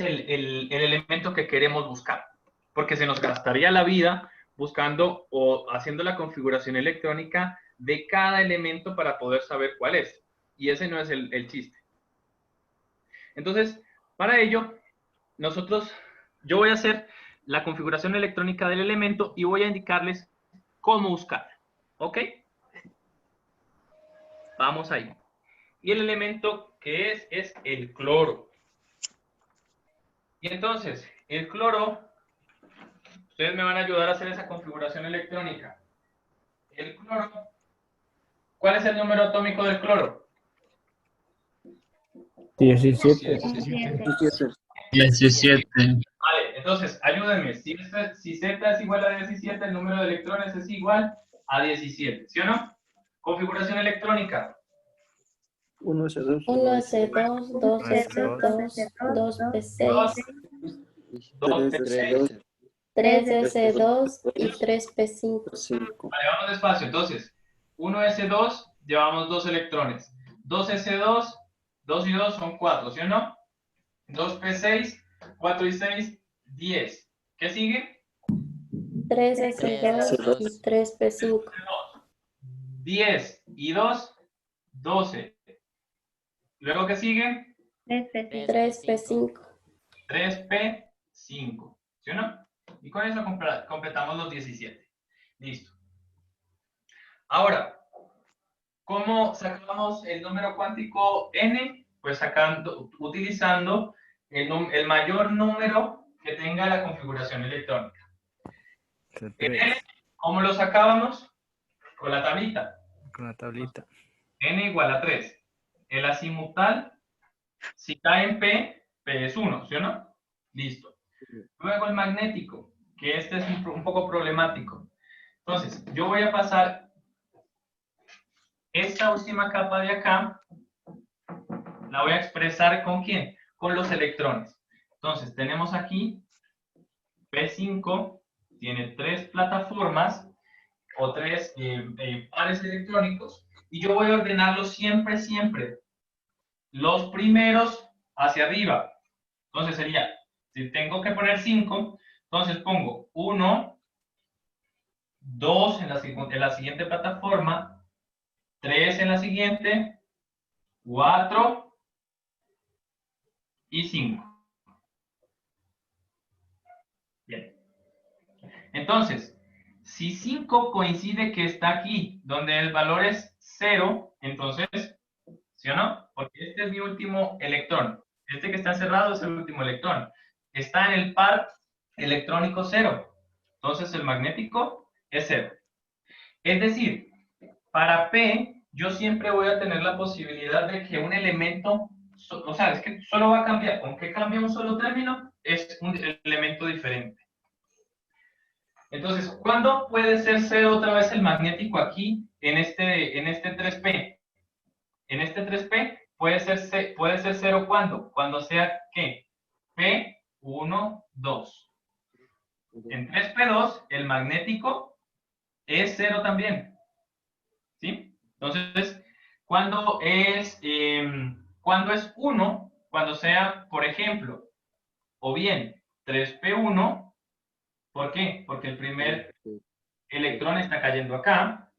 el elemento que queremos buscar. Porque se nos gastaría la vida buscando o haciendo la configuración electrónica de cada elemento para poder saber cuál es. Y ese no es el chiste. Entonces, para ello, yo voy a hacer la configuración electrónica del elemento y voy a indicarles cómo buscar. ¿Ok? Vamos ahí. Y el elemento que es el cloro. Y entonces, el cloro, ustedes me van a ayudar a hacer esa configuración electrónica. El cloro, ¿cuál es el número atómico del cloro? 17. 17. Vale, entonces, ayúdenme. Si Z es igual a 17, el número de electrones es igual a 17, ¿sí o no? Configuración electrónica. 1S2. 1S2, 2S2, 2P6, 2P6. 3S2 y 3P5. 5. Vale, vamos despacio. Entonces, 1S2, llevamos 2 electrones. 2S2, 2 y 2 son 4, ¿sí o no? 2P6, 4 y 6, 10. ¿Qué sigue? 3S2 y 3P5. 10 y 2, 12. Luego, ¿qué sigue? 3P5. 3P5. ¿Sí o no? Y con eso completamos los 17. Listo. Ahora, ¿cómo sacamos el número cuántico n? Pues utilizando el mayor número que tenga la configuración electrónica. El n, ¿cómo lo sacábamos? Con la tablita. Con la tablita. N igual a 3. El azimutal, si cae en P, P es 1, ¿sí o no? Listo. Luego el magnético, que este es un poco problemático. Entonces, yo voy a pasar esta última capa de acá, la voy a expresar ¿con quién? Con los electrones. Entonces, tenemos aquí P5, tiene 3 plataformas o 3 pares electrónicos, y yo voy a ordenarlos siempre, siempre. Los primeros hacia arriba. Entonces sería, si tengo que poner 5, entonces pongo 1, 2 en la siguiente plataforma, 3 en la siguiente, 4 y 5. Bien. Entonces, si 5 coincide que está aquí, donde el valor es 0, entonces, ¿sí o no? Porque este es mi último electrón. Este que está cerrado es el último electrón. Está en el par electrónico 0. Entonces, el magnético es 0. Es decir, para P, yo siempre voy a tener la posibilidad de que un elemento, o sea, es que solo va a cambiar. Con que cambie un solo término, es un elemento diferente. Entonces, ¿cuándo puede ser 0 otra vez el magnético aquí en este 3P? En este 3P puede ser 0 ¿cuándo? Cuando sea, ¿qué? P1, 2. En 3P2, el magnético es 0 también. ¿Sí? Entonces, ¿cuándo es 1? Cuando sea, por ejemplo, o bien 3P1, ¿por qué? Porque el primer electrón está cayendo acá,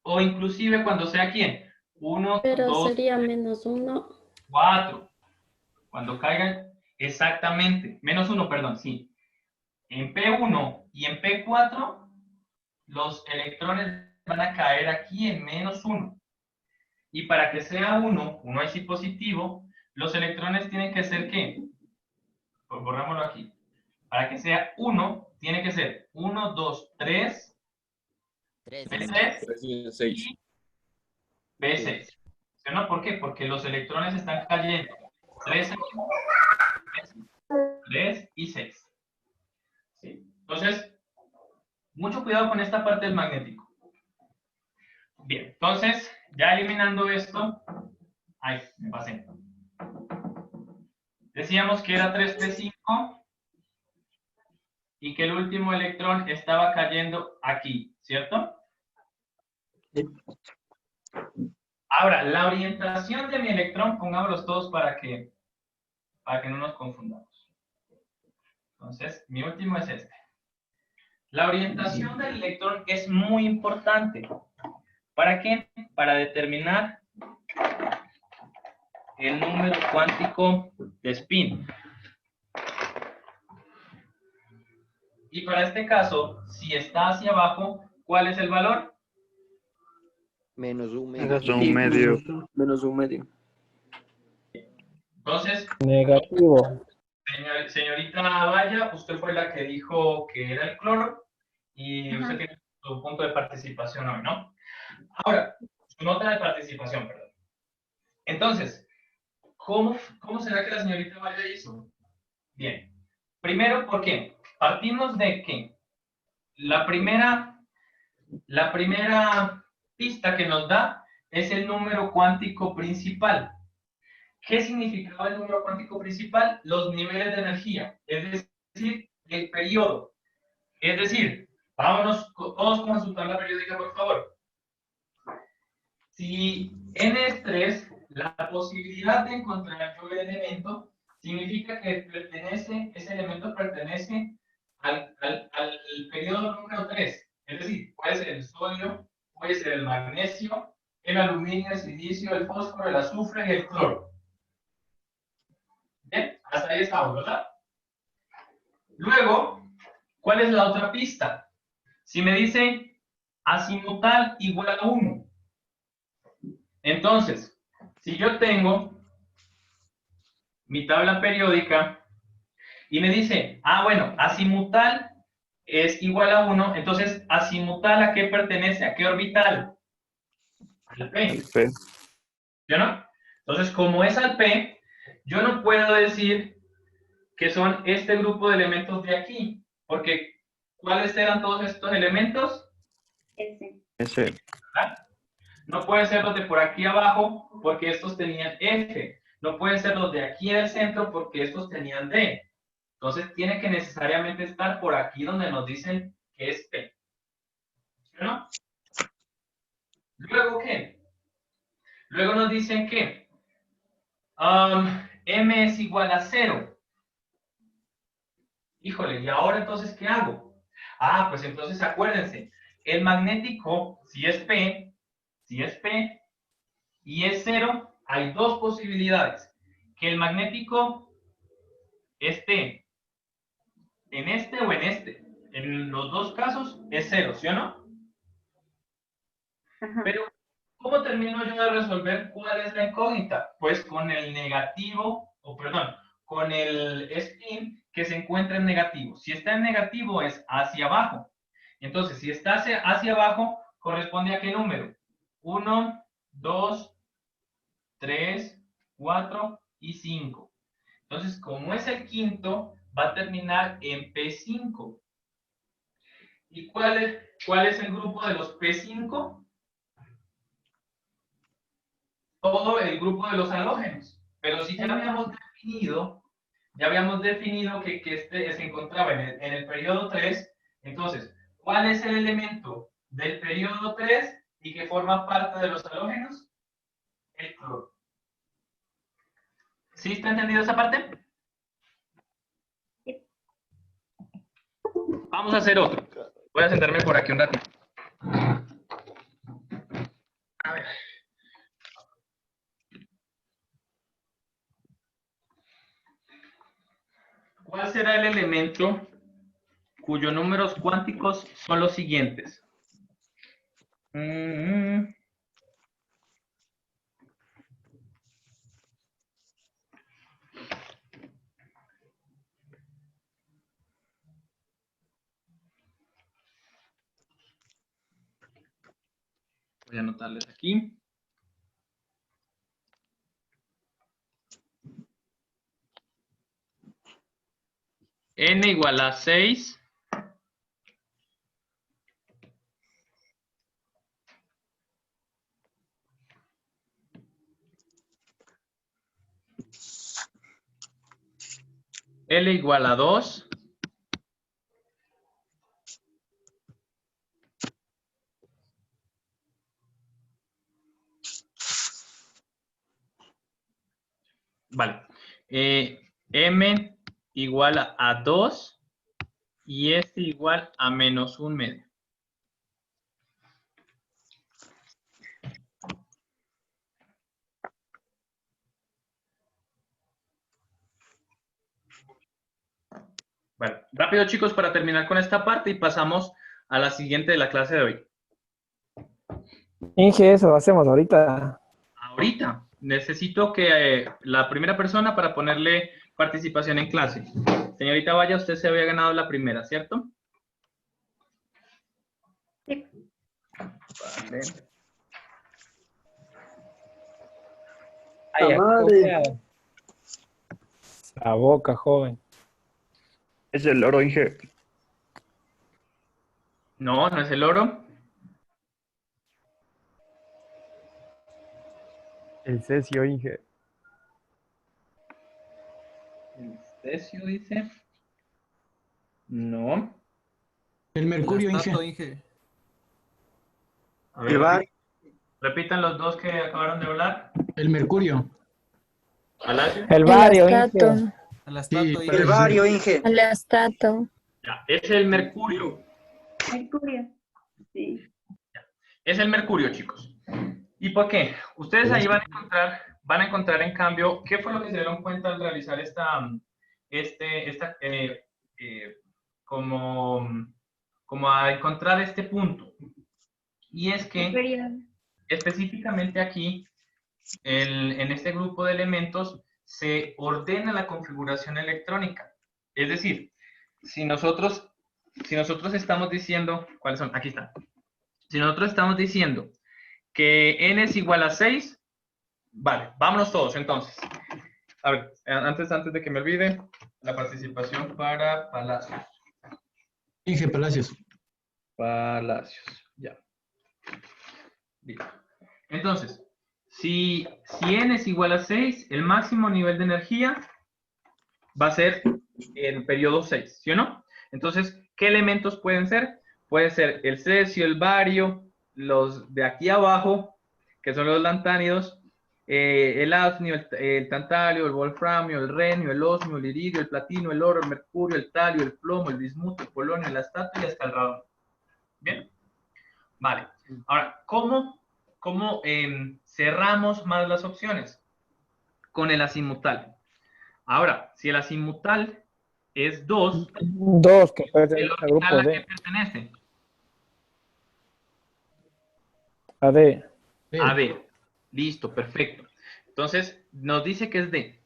o inclusive cuando sea ¿quién? 1, Pero 2, sería -1. 4. Cuando caigan, exactamente, -1, perdón, sí. En P1 y en P4, los electrones van a caer aquí en -1. Y para que sea 1 IC positivo, los electrones tienen que ser ¿qué? Pues borrámoslo aquí. Para que sea 1, tiene que ser 1, 2, 3, P3 y P6. ¿Sí o no? ¿Por qué? Porque los electrones están cayendo 3 aquí, 3 y 6. ¿Sí? Entonces, mucho cuidado con esta parte del magnético. Bien, entonces, ya eliminando esto, ay, me pasé. Decíamos que era 3P5 y que el último electrón estaba cayendo aquí, ¿cierto? Ahora, la orientación de mi electrón, pongámoslos todos para que no nos confundamos. Entonces, mi último es este. La orientación del electrón es muy importante. ¿Para qué? Para determinar el número cuántico de spin. Y para este caso, si está hacia abajo, ¿cuál es el valor? -1 medio. -1 medio. Entonces, Negativo. señorita Valla, usted fue la que dijo que era el cloro y usted tiene su punto de participación hoy, ¿no? Ahora, su nota de participación, perdón. Entonces, ¿cómo será que la señorita Valla hizo? Bien. Primero, ¿por qué? Partimos de que la primera pista que nos da es el número cuántico principal. ¿Qué significaba el número cuántico principal? Los niveles de energía, es decir, el periodo. Es decir, vámonos todos con su tabla periódica, por favor. Si n es 3, la posibilidad de encontrar yo el elemento significa que ese elemento pertenece al periodo número 3. Es decir, puede ser el sodio, puede ser el magnesio, el aluminio, el silicio, el fósforo, el azufre y el cloro. Bien, hasta ahí estamos, ¿verdad? Luego, ¿cuál es la otra pista? Si me dice azimutal igual a 1, entonces, si yo tengo mi tabla periódica y me dice, bueno, azimutal es igual a 1, entonces, azimutal ¿a qué pertenece? ¿A qué orbital? Al P. P. ¿Sí o no? Entonces, como es al P, yo no puedo decir que son este grupo de elementos de aquí, porque ¿cuáles eran todos estos elementos? S. ¿Verdad? No pueden ser los de por aquí abajo, porque estos tenían F. No pueden ser los de aquí del centro, porque estos tenían D. Entonces, tiene que necesariamente estar por aquí donde nos dicen que es P. ¿No? ¿Luego qué? Luego nos dicen que M es igual a 0. Híjole, ¿y ahora entonces qué hago? Pues entonces acuérdense, el magnético, si es P y es 0, hay dos posibilidades. Que el magnético esté en este o en este. En los dos casos es 0, ¿sí o no? Ajá. Pero, ¿cómo termino yo de resolver cuál es la incógnita? Pues con el negativo, con el spin que se encuentra en negativo. Si está en negativo es hacia abajo. Entonces, si está hacia abajo, ¿corresponde a qué número? 1, 2, 3, 4 y 5. Entonces, como es el quinto, va a terminar en P5. ¿Y cuál es el grupo de los P5? Todo el grupo de los halógenos. Pero si ya habíamos definido que este se encontraba en el periodo 3, entonces, ¿cuál es el elemento del periodo 3 y que forma parte de los halógenos? El cloro. ¿Sí está entendido esa parte? Vamos a hacer otro. Voy a sentarme por aquí un ratito. A ver. ¿Cuál será el elemento cuyos números cuánticos son los siguientes? Voy a anotarles aquí. N igual a 6. L igual a 2. Vale. M igual a 2 y S igual a menos 1/2. Bueno, rápido chicos para terminar con esta parte y pasamos a la siguiente de la clase de hoy. Inge, eso hacemos ahorita. Ahorita necesito que la primera persona para ponerle participación en clase. Señorita Valla, usted se había ganado la primera, ¿cierto? Sí. Vale. Ay, madre. la boca, joven. Es el oro, Inge. No, no es el oro. El cesio, Inge. El cesio dice. No. El mercurio, El astato, Inge. Inge. A ver, repitan los dos que acabaron de hablar. El mercurio. Palacio. El El bario, astato. Inge. El astato, Sí, Inge. El bario, Inge. El astato. Ya, es el mercurio. Mercurio. Sí. Es el mercurio, chicos. ¿Y por qué? Ustedes ahí van a encontrar en cambio, ¿qué fue lo que se dieron cuenta al realizar como a encontrar este punto? Y es El que periodo. específicamente aquí, en este grupo de elementos, se ordena la configuración electrónica. Es decir, si nosotros estamos diciendo, ¿cuáles son? Aquí está. Si nosotros estamos diciendo que n es igual a 6, vale, vámonos todos entonces. A ver, antes de que me olvide, la participación para Palacios. Inge Palacios. Palacios, ya. Listo. Entonces, si n es igual a 6, el máximo nivel de energía va a ser el periodo 6, ¿sí o no? Entonces, ¿qué elementos pueden ser? Puede ser el cesio, el bario, los de aquí abajo, que son los lantánidos, el hafnio, el tantalio, el wolframio, el renio, el osmio, el iridio, el platino, el oro, el mercurio, el talio, el plomo, el bismuto, el polonio, el astato y hasta el radón. ¿Bien? Vale. Ahora, ¿cómo cerramos más las opciones? Con el azimutal. Ahora, si el azimutal es 2, 2 que ¿el pertenece al grupo orbital a qué D. pertenece? A D. A D. Listo, perfecto. Entonces, nos dice que es D.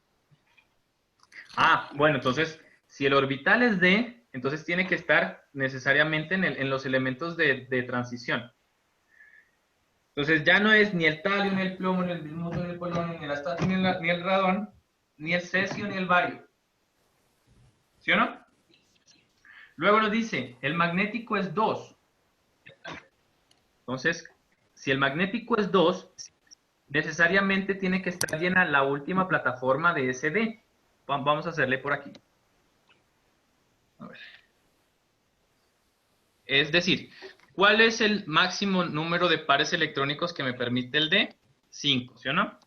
Ah, bueno, entonces, si el orbital es D, entonces tiene que estar necesariamente en los elementos de transición. Entonces, ya no es ni el talio, ni el plomo, ni el bismuto, ni el polonio, ni el astato, ni el radón, ni el cesio, ni el bario. ¿Sí o no? Luego nos dice, el magnético es 2. Entonces, si el magnético es 2, necesariamente tiene que estar llena la última plataforma de SD. Vamos a hacerle por aquí. A ver. Es decir, ¿cuál es el máximo número de pares electrónicos que me permite el D? 5, ¿sí o no?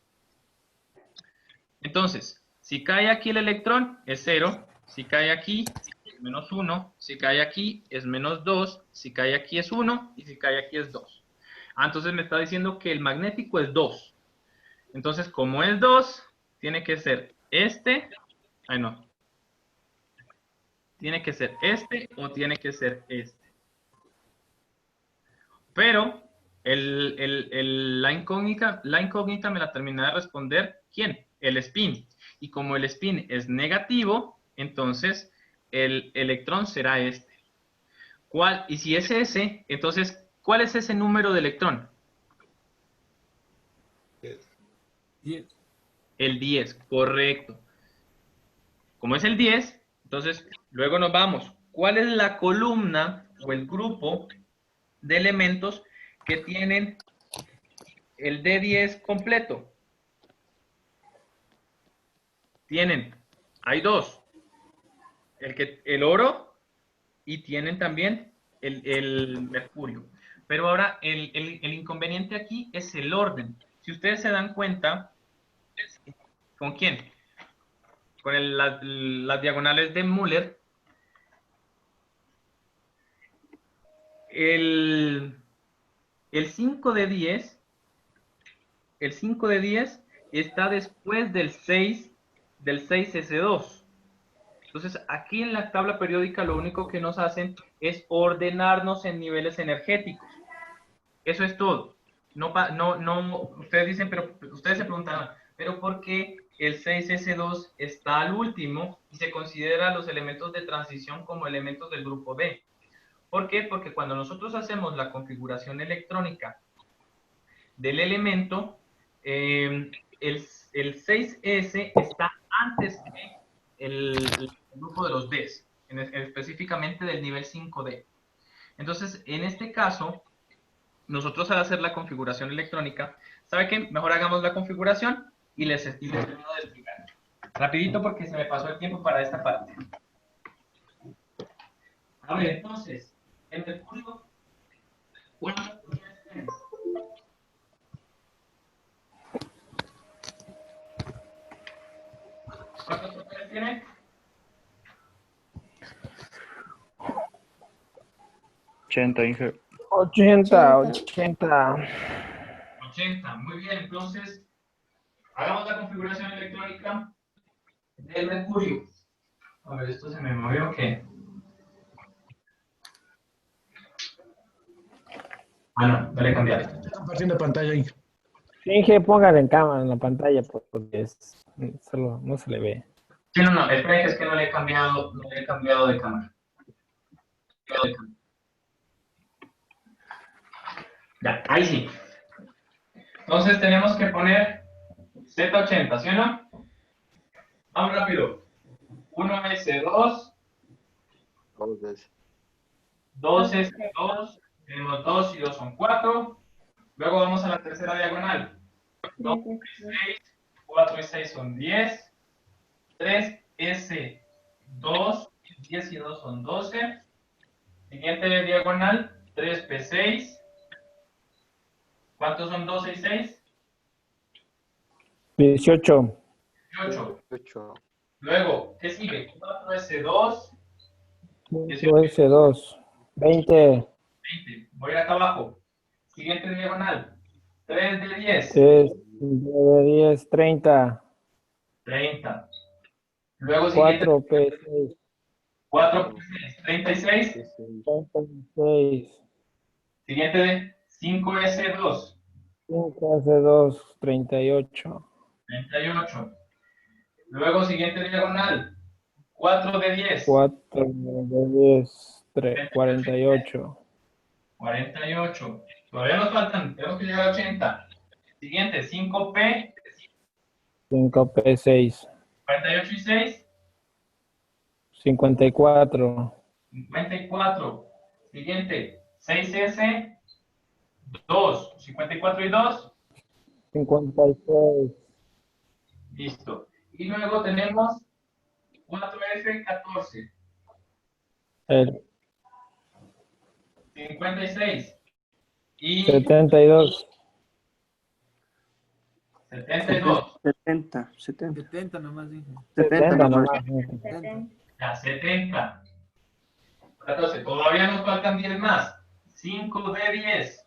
Entonces, si cae aquí el electrón, es 0. Si cae aquí, es menos 1. Si cae aquí, es menos 2. Si cae aquí, es 1. Y si cae aquí, es 2. Ah, entonces me está diciendo que el magnético es 2. Entonces, como es 2, tiene que ser este. Ay, no. Tiene que ser este o tiene que ser este. Pero la incógnita me la termina de responder, ¿quién? El spin. Y como el spin es negativo, entonces el electrón será este. Y si es ese, entonces, ¿cuál es ese número de electrón? 10. El 10, correcto. Como es el 10, entonces luego nos vamos. ¿Cuál es la columna o el grupo de elementos que tienen el D10 completo? Hay dos. El oro y tienen también el mercurio. Pero ahora el inconveniente aquí es el orden. Si ustedes se dan cuenta, ¿con quién? Con las diagonales de Müller. El 5 de 10, el 5 de 10 está después del 6S2. Entonces, aquí en la tabla periódica lo único que nos hacen es ordenarnos en niveles energéticos. Eso es todo. No, ustedes dicen, pero ustedes se preguntarán, ¿pero por qué el 6S2 está al último y se considera los elementos de transición como elementos del grupo B? ¿Por qué? Porque cuando nosotros hacemos la configuración electrónica del elemento, el 6S está antes que el grupo de los Ds, específicamente del nivel 5D. Entonces, en este caso, nosotros al hacer la configuración electrónica, ¿sabe qué? Mejor hagamos la configuración y les termino de explicar. Rapidito porque se me pasó el tiempo para esta parte. A ver, entonces, el mercurio, ¿cuántas propiedades tiene? ¿Cuántas propiedades tiene? 80, Inge. 80, 80, muy bien, entonces, hagamos la configuración electrónica del mercurio. A ver, esto se me movió, ¿qué? Ah, no, dale cambiar. Compartiendo pantalla, Inge. Inge, póngale en cámara en la pantalla porque solo no se le ve. Sí, no, esperen que es que no le he cambiado de cámara. Ya, ahí sí. Entonces tenemos que poner Z80, ¿sí o no? Vamos rápido. 1S2, 2S2, tenemos 2 y 2 son 4. Luego vamos a la tercera diagonal. 2 y 6, 4 y 6 son 10. 3S2, 10 y 2 son 12. Siguiente diagonal, 3P6. ¿Cuántos son 12 y 6? 18. 18. Luego, ¿qué sigue? 4S2. 5S2. 20. 20. Voy acá abajo. Siguiente diagonal. 3 de 10. 3 de 10. 30. 30. Luego siguiente. 4P6. 4 por 6. 36. 36. Siguiente de 5S2. 5S2. 38. 38. Luego siguiente diagonal. 4 de 10. 4 de 10. 48. 48. Todavía nos faltan. Tenemos que llegar a 80. Siguiente, 5P. 5P6. 48 y 6. 54. 54. Siguiente, 6S. 2. 54 y 2. 56. Listo. Y luego tenemos 4F14. El 56. Y 72. 72. 70. 70 nomás, Inge. 70 nomás. 70. Ya, 70. 14. Todavía nos faltan 10 más. 5 de 10.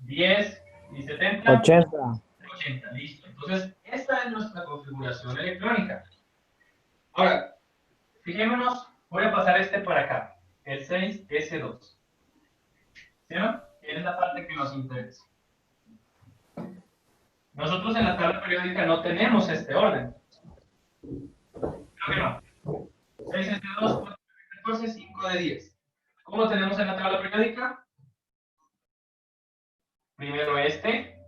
10 y 70. 80. 80. Listo. Entonces, esta es nuestra configuración electrónica. Ahora, fijémonos, voy a pasar este para acá. El 6S2. ¿Sí o no? Es la parte que nos interesa. Nosotros en la tabla periódica no tenemos este orden. Creo que no. 6S2, 4F14, 5 de 10. ¿Cómo lo tenemos en la tabla periódica? Primero este,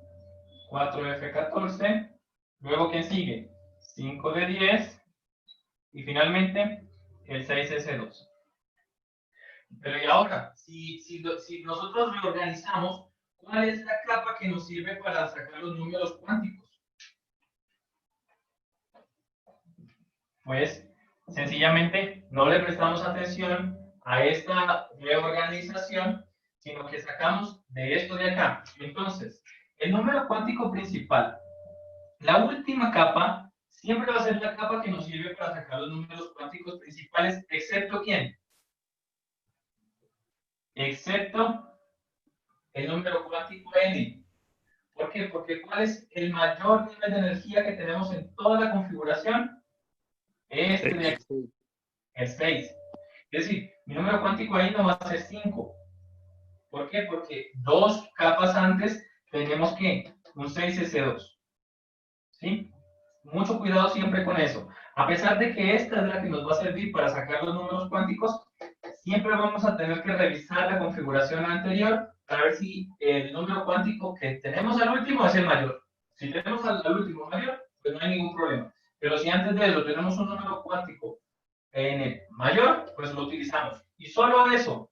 4F14. Luego, ¿quién sigue? 5 de 10. Y finalmente, el 6S2. Pero y ahora, si nosotros reorganizamos, ¿cuál es la capa que nos sirve para sacar los números cuánticos? Pues, sencillamente, no le prestamos atención a esta reorganización, sino que sacamos de esto de acá. Entonces, el número cuántico principal, la última capa, siempre va a ser la capa que nos sirve para sacar los números cuánticos principales, excepto ¿quién? Excepto el número cuántico n. ¿Por qué? Porque ¿cuál es el mayor nivel de energía que tenemos en toda la configuración? Este de aquí, el 6. Es decir, mi número cuántico ahí no va a ser 5. ¿Por qué? Porque 2 capas antes tenemos que un 6S2. ¿Sí? Mucho cuidado siempre con eso. A pesar de que esta es la que nos va a servir para sacar los números cuánticos, siempre vamos a tener que revisar la configuración anterior para ver si el número cuántico que tenemos al último es el mayor. Si tenemos al último mayor, pues no hay ningún problema. Pero si antes de eso tenemos un número cuántico n mayor, pues lo utilizamos. Y solo eso,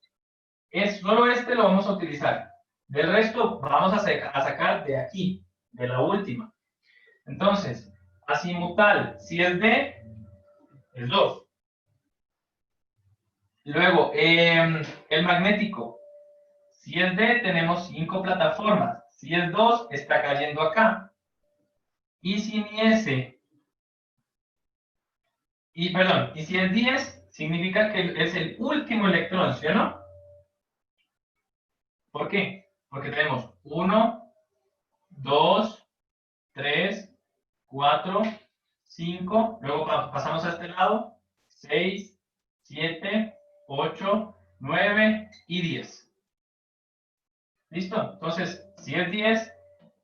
Solo este lo vamos a utilizar. Del resto vamos a sacar de aquí, de la última. Entonces, azimutal, si es D, es 2. Luego, el magnético, si es D, tenemos 5 plataformas. Si es 2, está cayendo acá. Y si mi S, y si es 10, significa que es el último electrón, ¿sí o no? ¿Por qué? Porque tenemos 1, 2, 3, 4, 5, luego pasamos a este lado, 6, 7, 8, 9 y 10. ¿Listo? Entonces, si es 10,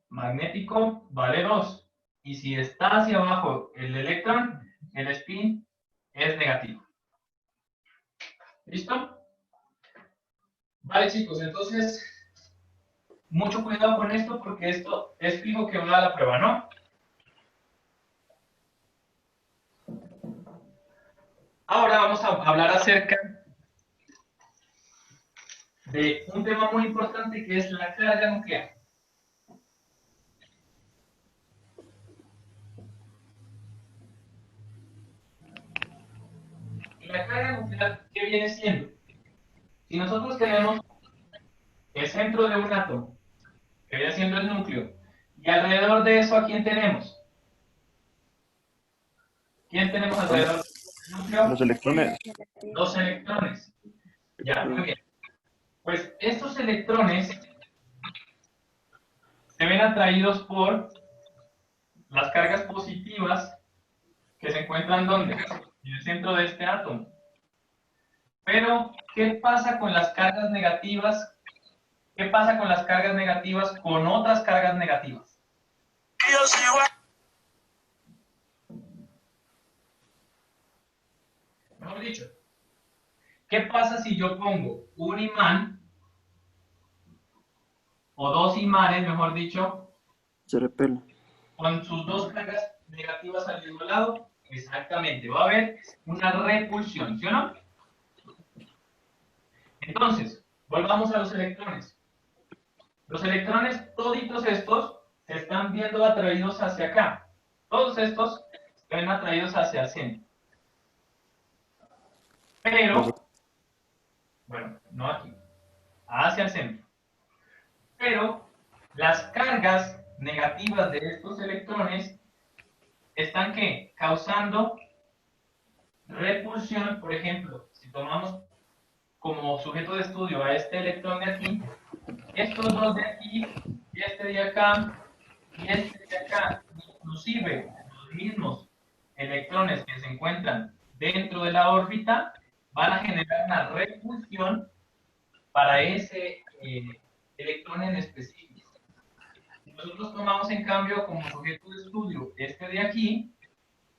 magnético vale 2. Y si está hacia abajo el electrón, el spin es negativo. ¿Listo? Vale, chicos, entonces, mucho cuidado con esto porque esto es fijo que va a la prueba, ¿no? Ahora vamos a hablar acerca de un tema muy importante que es la carga nuclear. La carga nuclear, ¿qué viene siendo? Si nosotros tenemos el centro de un átomo, que viene siendo el núcleo, y alrededor de eso, ¿a quién tenemos? ¿Quién tenemos alrededor del núcleo? Los electrones. Los electrones. Ya, muy bien. Pues estos electrones se ven atraídos por las cargas positivas que se encuentran ¿dónde? En el centro de este átomo. Pero, ¿qué pasa con las cargas negativas? ¿Qué pasa con las cargas negativas con otras cargas negativas? Mejor dicho, ¿qué pasa si yo pongo un imán o dos imanes, mejor dicho, Se repele. con sus dos cargas negativas al mismo lado? Exactamente, va a haber una repulsión, ¿sí o no? Entonces, volvamos a los electrones. Los electrones, toditos estos, se están viendo atraídos hacia acá. Todos estos se ven atraídos hacia el centro. Pero, bueno, no aquí, hacia el centro. Pero las cargas negativas de estos electrones están ¿qué? Causando repulsión. Por ejemplo, si tomamos como sujeto de estudio a este electrón de aquí, estos dos de aquí, y este de acá, y este de acá, inclusive los mismos electrones que se encuentran dentro de la órbita, van a generar una repulsión para ese electrón en específico. Si nosotros tomamos en cambio como sujeto de estudio este de aquí,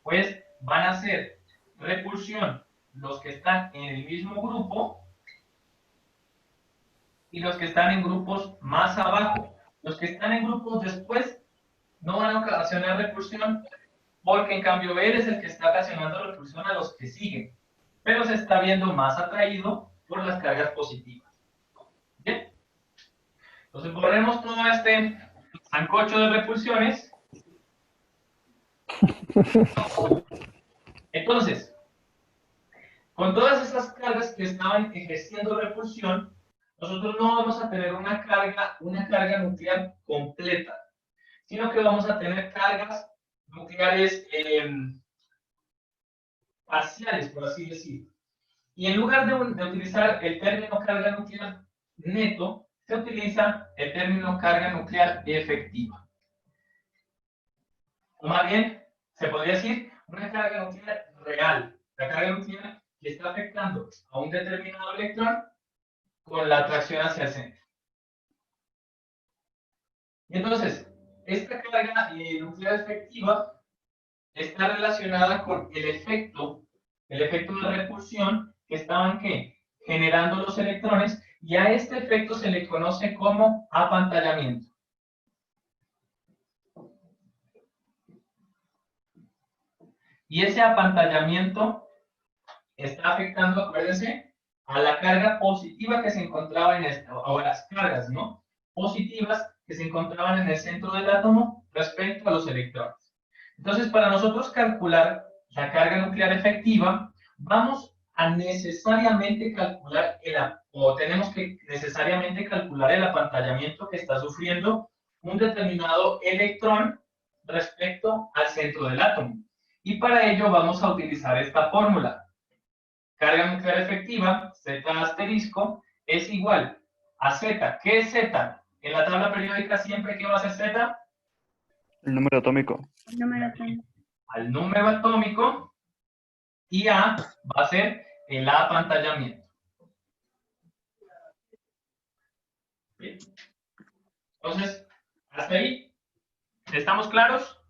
pues van a ser repulsión los que están en el mismo grupo y los que están en grupos más abajo. Los que están en grupos después no van a ocasionar repulsión porque en cambio él es el que está ocasionando repulsión a los que siguen, pero se está viendo más atraído por las cargas positivas. ¿Bien? Entonces borremos todo este sancocho de repulsiones. Entonces, con todas esas cargas que estaban ejerciendo repulsión, nosotros no vamos a tener una carga nuclear completa, sino que vamos a tener cargas nucleares parciales, por así decirlo. Y en lugar de utilizar el término carga nuclear neto, se utiliza el término carga nuclear efectiva. O más bien, se podría decir una carga nuclear real. La carga nuclear que está afectando a un determinado electrón con la atracción hacia el centro. Y entonces, esta carga nuclear efectiva está relacionada con el efecto de repulsión que estaban ¿qué? Generando los electrones, y a este efecto se le conoce como apantallamiento. Y ese apantallamiento está afectando, acuérdense, a la carga positiva que se encontraba en o a las cargas, ¿no? Positivas que se encontraban en el centro del átomo respecto a los electrones. Entonces, para nosotros calcular la carga nuclear efectiva, vamos a necesariamente calcular tenemos que necesariamente calcular el apantallamiento que está sufriendo un determinado electrón respecto al centro del átomo. Y para ello vamos a utilizar esta fórmula. Carga nuclear efectiva, Z asterisco, es igual a Z. ¿Qué es Z? En la tabla periódica siempre, ¿qué va a ser Z? El número atómico. Número 3. Al número atómico, y A va a ser el apantallamiento. Bien. Entonces, hasta ahí, ¿estamos claros?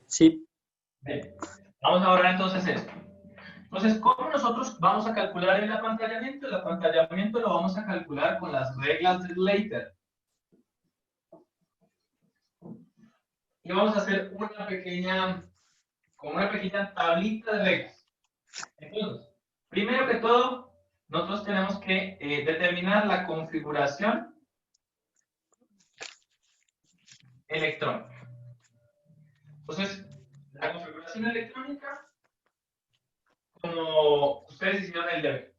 Sí. Bien. Vamos a ahora entonces esto. Entonces, ¿cómo nosotros vamos a calcular el apantallamiento? El apantallamiento lo vamos a calcular con las reglas de Slater. Y vamos a hacer una pequeña tablita de reglas. Entonces, primero que todo, nosotros tenemos que determinar la configuración electrónica. Entonces, la configuración electrónica, como ustedes hicieron el deber.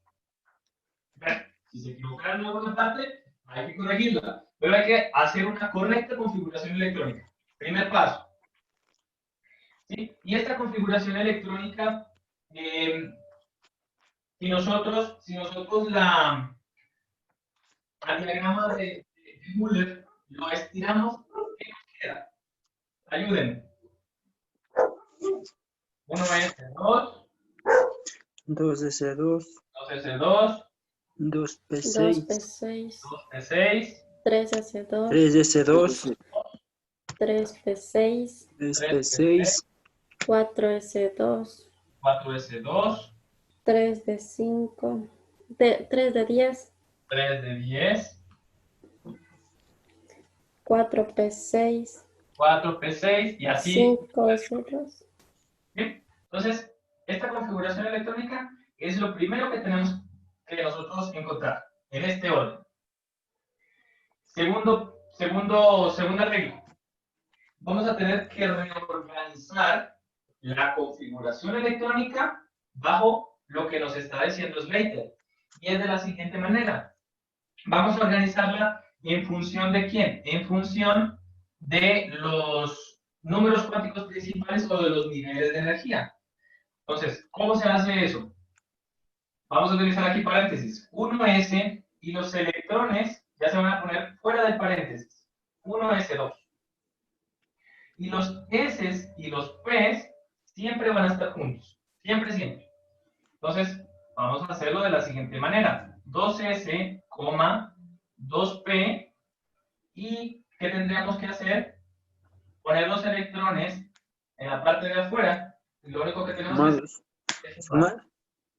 Si se equivocaron en alguna parte, hay que corregirla. Pero hay que hacer una correcta configuración electrónica. Primer paso. ¿Sí? Y esta configuración electrónica, si nosotros al diagrama de Müller lo estiramos, ¿qué nos queda? Ayúdenme. 1S2, 2S2, 2S2, 2P6, 2P6, 2P6, 3S2, 3S2, 3P6, 3P6, 4S2, 4S2, 3D5, 3D10, 3D10, 4P6, 4P6 y así. 5S2. Bien. Entonces, esta configuración electrónica es lo primero que tenemos que nosotros encontrar en este orden. Segunda regla. Vamos a tener que reorganizar la configuración electrónica bajo lo que nos está diciendo Slater. Y es de la siguiente manera. Vamos a organizarla en función de quién? En función de los números cuánticos principales o de los niveles de energía. Entonces, ¿cómo se hace eso? Vamos a utilizar aquí paréntesis. 1S y los electrones ya se van a poner fuera del paréntesis. 1S2. Y los S y los P siempre van a estar juntos. Siempre, siempre. Entonces, vamos a hacerlo de la siguiente manera. 2S, 2P. ¿Y qué tendríamos que hacer? Poner los electrones en la parte de afuera. Y lo único que tenemos es sumar.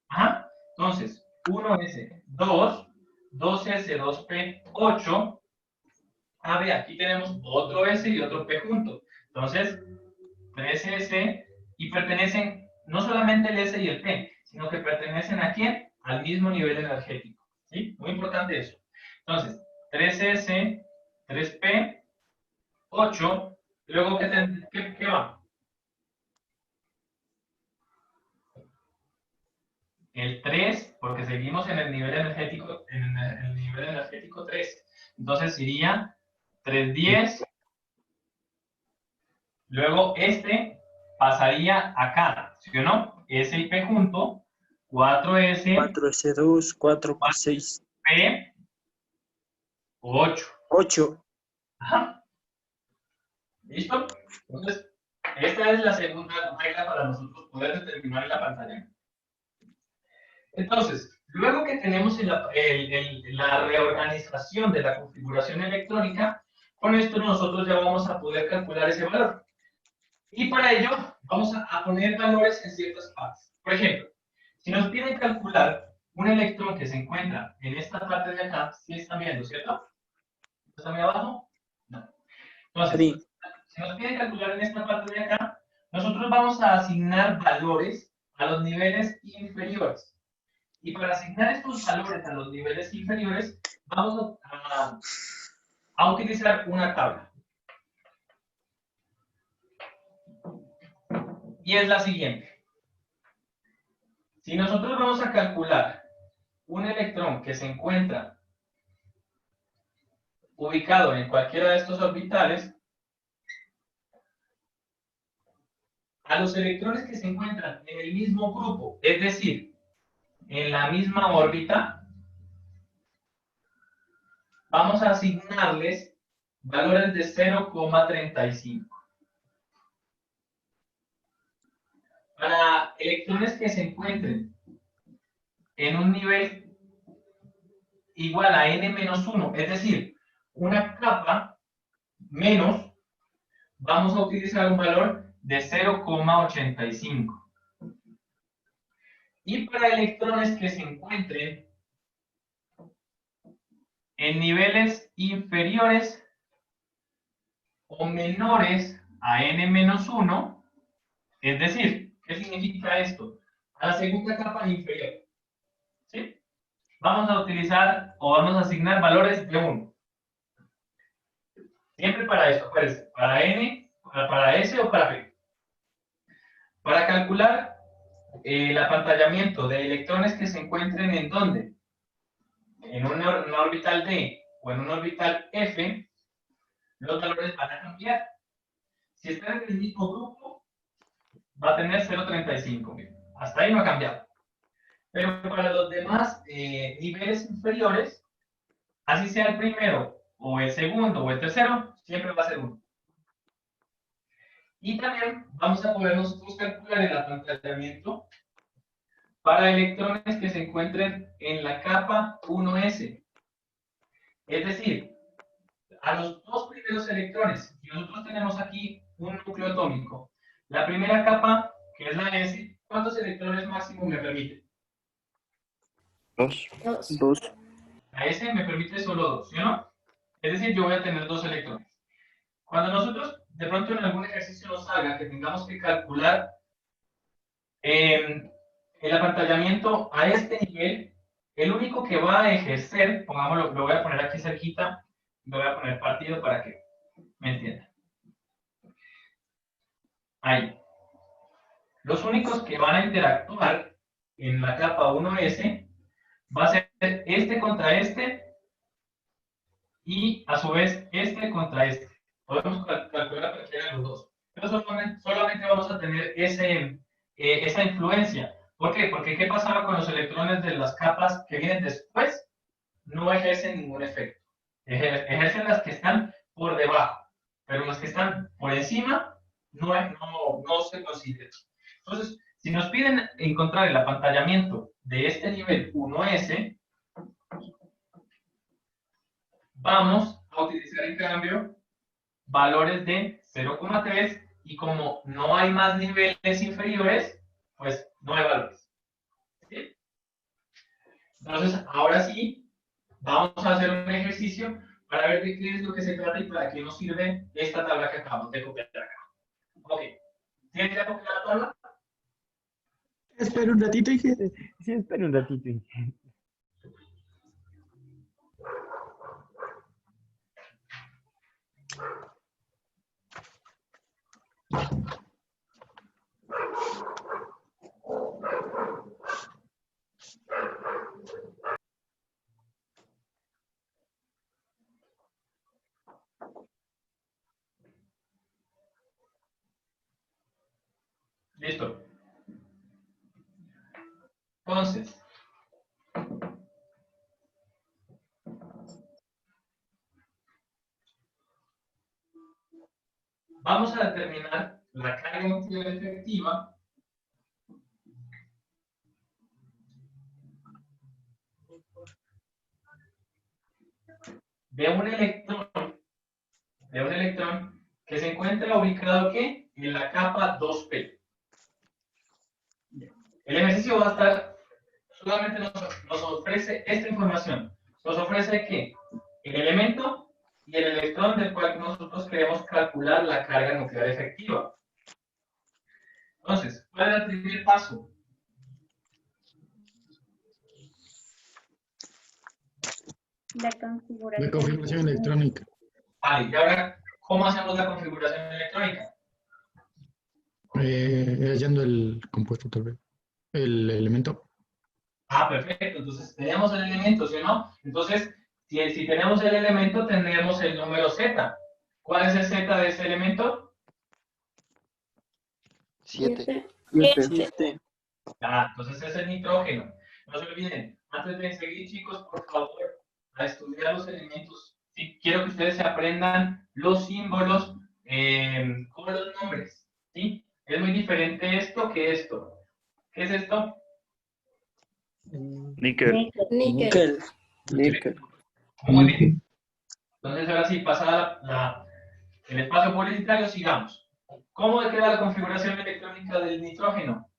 Ajá. Entonces, 1S, 2, 2S, 2P, 8. A ver, aquí tenemos otro S y otro P juntos. Entonces, 3S, y pertenecen no solamente el S y el P, sino que pertenecen ¿a quién? Al mismo nivel energético. ¿Sí? Muy importante eso. Entonces, 3S, 3P, 8, luego, ¿qué va? El 3, porque seguimos en el nivel energético, en el nivel energético 3. Entonces iría 310. Luego este pasaría acá, ¿sí o no? S y P junto, 4S, 4S2, 4P6, P, 8. 8. Ajá. ¿Listo? Entonces, esta es la segunda regla para nosotros poder determinar la pantalla. Entonces, luego que tenemos la reorganización de la configuración electrónica, con esto nosotros ya vamos a poder calcular ese valor. Y para ello, vamos a poner valores en ciertas partes. Por ejemplo, si nos piden calcular un electrón que se encuentra en esta parte de acá, ¿sí están viendo, cierto? ¿Está muy abajo? No. Entonces, Sí. si nos piden calcular en esta parte de acá, nosotros vamos a asignar valores a los niveles inferiores. Y para asignar estos valores a los niveles inferiores, vamos a utilizar una tabla. Y es la siguiente. Si nosotros vamos a calcular un electrón que se encuentra ubicado en cualquiera de estos orbitales, a los electrones que se encuentran en el mismo grupo, es decir, en la misma órbita, vamos a asignarles valores de 0,35. Para electrones que se encuentren en un nivel igual a n-1, es decir, una capa menos, vamos a utilizar un valor de 0,85. Y para electrones que se encuentren en niveles inferiores o menores a n-1, es decir, ¿qué significa esto? A la segunda capa inferior, ¿sí? Vamos a utilizar o vamos a asignar valores de 1. Siempre para esto, pues, para n, para s o para p. Para calcular el apantallamiento de electrones que se encuentren en ¿dónde? En una orbital D o en una orbital F, los valores van a cambiar. Si están en el mismo grupo, va a tener 0,35. Hasta ahí no ha cambiado. Pero para los demás niveles inferiores, así sea el primero, o el segundo, o el tercero, siempre va a ser 1. Y también vamos a poder nosotros calcular el apantallamiento para electrones que se encuentren en la capa 1s. Es decir, a los dos primeros electrones, si nosotros tenemos aquí un núcleo atómico, la primera capa, que es la S, ¿cuántos electrones máximo me permite? 2. 2. La S me permite solo 2, ¿sí o no? Es decir, yo voy a tener 2 electrones. Cuando nosotros, de pronto en algún ejercicio nos salga que tengamos que calcular el apantallamiento a este nivel, el único que va a ejercer, pongámoslo, lo voy a poner aquí cerquita, lo voy a poner partido para que me entiendan. Ahí. Los únicos que van a interactuar en la capa 1s va a ser este contra este y a su vez este contra este. Podemos calcular cualquiera de los dos. Pero solamente vamos a tener esa influencia. ¿Por qué? Porque ¿qué pasaba con los electrones de las capas que vienen después? No ejercen ningún efecto. Ejercen las que están por debajo, pero las que están por encima no se consideran. Entonces, si nos piden encontrar el apantallamiento de este nivel 1s, vamos a utilizar en cambio valores de 0,3 y como no hay más niveles inferiores, pues no hay valores. ¿Sí? Entonces, ahora sí, vamos a hacer un ejercicio para ver de qué es lo que se trata y para qué nos sirve esta tabla que acabamos de copiar acá. Ok. ¿Tienes ya copiada la tabla? Espera un ratito, Inge. Sí, espera un ratito. Listo. Entonces, vamos a determinar la carga nuclear efectiva de un electrón que se encuentra ubicado ¿qué? En la capa 2p. El ejercicio va a estar, solamente nos ofrece esta información. Nos ofrece que el elemento y el electrón del cual nosotros queremos calcular la carga nuclear efectiva. Entonces, ¿cuál es el primer paso? La La configuración. configuración electrónica. Vale, y ahora, ¿cómo hacemos la configuración electrónica? Hallando el compuesto, tal vez. El elemento. Ah, perfecto. Entonces, tenemos el elemento, ¿sí o no? Entonces, si tenemos el elemento, tendremos el número Z. ¿Cuál es el Z de ese elemento? 7. 7. Ah, entonces es el nitrógeno. No se olviden, antes de seguir, chicos, por favor, a estudiar los elementos. Sí, quiero que ustedes se aprendan los símbolos con los nombres. ¿Sí? Es muy diferente esto que esto. ¿Qué es esto? Níquel. Níquel. Níquel. Muy bien. Entonces, ahora sí, pasada el espacio publicitario, sigamos. ¿Cómo queda la configuración electrónica del nitrógeno?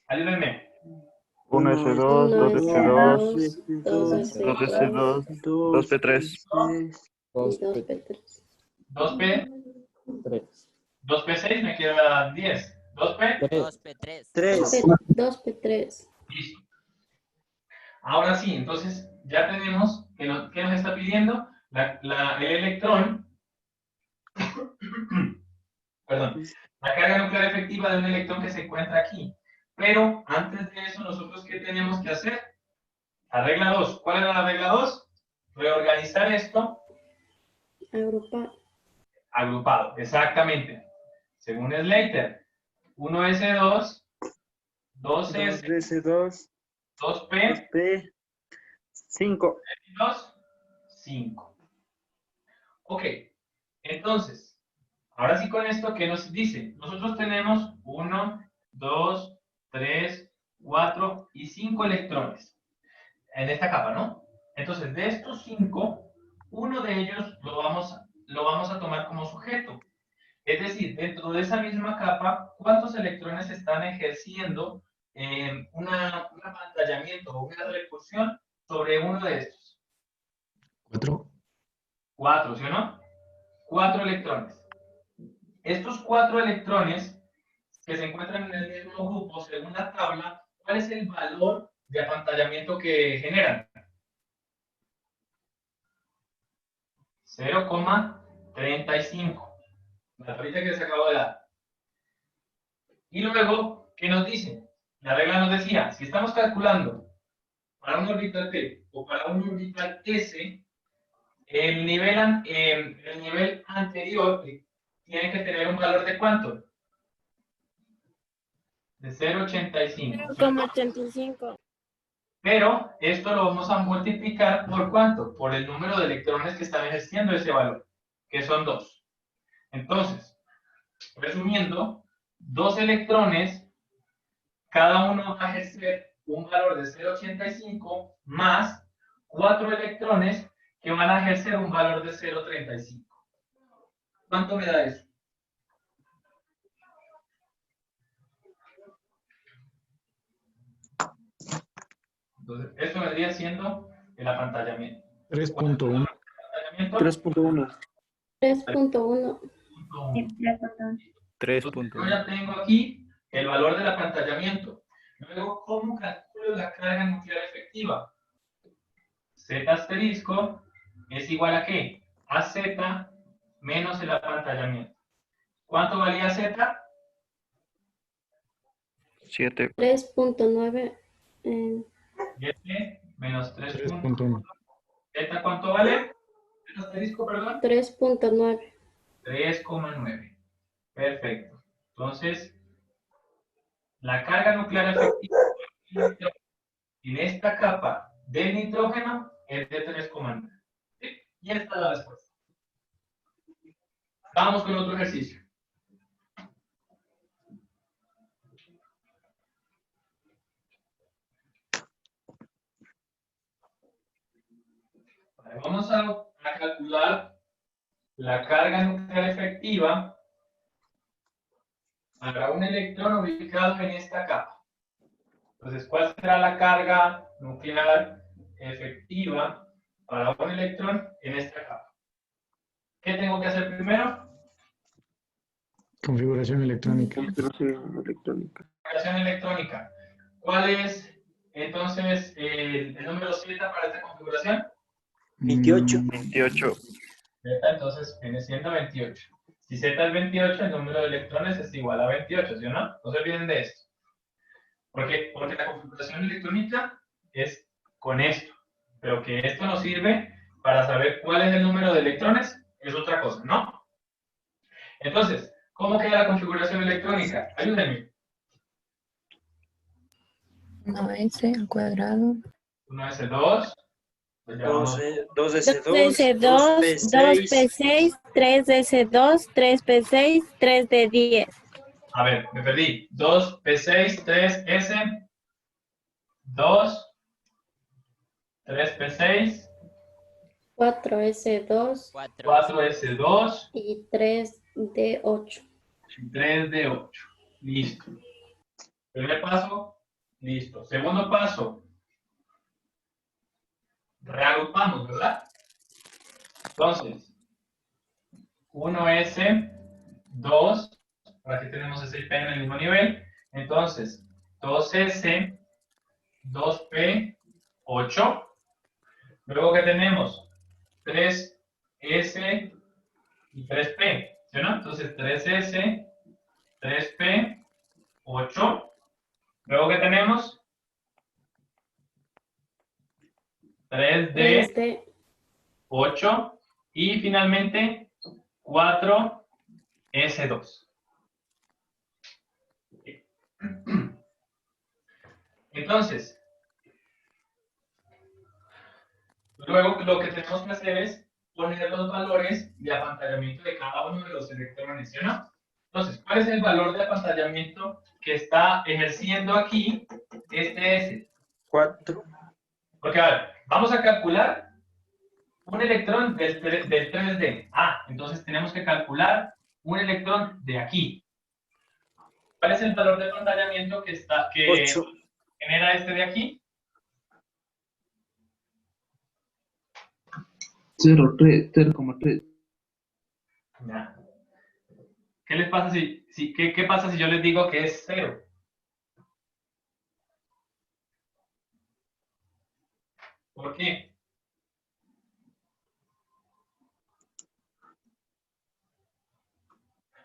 Ayúdenme. 1S2, 2S2, 2S2, 2S2, 2P3. 2 y 2P3. 2P, 3. 2P6, me queda 10. 2P, 3. 2P3. listo. Ahora sí, entonces ya tenemos que ¿qué nos está pidiendo? El electrón, perdón, la carga nuclear efectiva de un electrón que se encuentra aquí. Pero antes de eso, nosotros, ¿qué tenemos que hacer? La regla 2. ¿Cuál era la regla 2? Reorganizar esto Agrupar. agrupado, exactamente. Según Slater, 1S2, 2S, 2S2. 2P, P. 5. 2, 5. Ok, entonces, ahora sí con esto, ¿qué nos dice? Nosotros tenemos 1, 2, 3, 4 y 5 electrones en esta capa, ¿no? Entonces, de estos 5, uno de ellos lo vamos a tomar como sujeto. Es decir, dentro de esa misma capa, ¿cuántos electrones están ejerciendo un apantallamiento o una repulsión sobre uno de estos? 4. 4, ¿sí o no? 4 electrones. Estos 4 electrones que se encuentran en el mismo grupo, según la tabla, ¿cuál es el valor de apantallamiento que generan? 0,35. La tablita que se acabó de dar. Y luego, ¿qué nos dice? La regla nos decía, si estamos calculando para un orbital T o para un orbital S, el nivel anterior tiene que tener un valor de ¿cuánto? De 0,85. 0,85. Pero esto lo vamos a multiplicar ¿por cuánto? Por el número de electrones que están ejerciendo ese valor, que son 2. Entonces, resumiendo, 2 electrones, cada uno va a ejercer un valor de 0,85 más 4 electrones que van a ejercer un valor de 0,35. ¿Cuánto me da eso? Entonces, esto vendría siendo el apantallamiento. 3.1. 3.1. 3.1. 3.1. Yo ya tengo aquí el valor del apantallamiento. Luego, ¿cómo calculo la carga nuclear efectiva? Z asterisco es igual a ¿qué? A Z menos el apantallamiento. ¿Cuánto valía Z? 7. 3.9. 7 menos 3.1. 3.1. ¿Z cuánto vale? Z asterisco, perdón. 3.9. 3,9. Perfecto. Entonces, la carga nuclear efectiva en esta capa del nitrógeno es de 3,9. ¿Sí? Y esta es la respuesta. Vamos con otro ejercicio. Vamos a calcular la carga nuclear efectiva para un electrón ubicado en esta capa. Entonces, ¿cuál será la carga nuclear efectiva para un electrón en esta capa? ¿Qué tengo que hacer primero? Configuración electrónica. Configuración electrónica. Configuración electrónica. ¿Cuál es Entonces, el número Z para esta configuración, 28. 28. Z entonces viene siendo 28. Si Z es 28, el número de electrones es igual a 28, ¿sí o no? No se olviden de esto. ¿Por qué? Porque la configuración electrónica es con esto. Pero que esto nos sirve para saber cuál es el número de electrones es otra cosa, ¿no? Entonces, ¿cómo queda la configuración electrónica? Ayúdenme. 1s al cuadrado. 1s2, pues llevamos 2S2, 2P6, 3S2, 3P6, 3D10. a ver, me perdí. 2P6, 3S, 2, 3P6, 4S2 4S2 y 3D8. y 3D8. Listo. Primer paso, listo. Segundo paso, reagrupamos, ¿verdad? Entonces, 1S, 2, por aquí tenemos S y P en el mismo nivel. Entonces, 2S, 2P, 8. Luego que tenemos 3S y 3P, ¿sí o no? Entonces 3S, 3P, 8. Luego que tenemos 3D, 3D, 8. Y finalmente 4S2. Entonces, luego lo que tenemos que hacer es poner los valores de apantallamiento de cada uno de los electrones, ¿sí o no? Entonces, ¿cuál es el valor de apantallamiento que está ejerciendo aquí este S? 4. Porque, a ver, vamos a calcular un electrón del 3D. Ah, entonces tenemos que calcular un electrón de aquí. ¿Cuál es el valor de apantallamiento que 8. genera este de aquí? 0,3. Ya. ¿Qué les pasa qué pasa si yo les digo que es 0? ¿Por qué?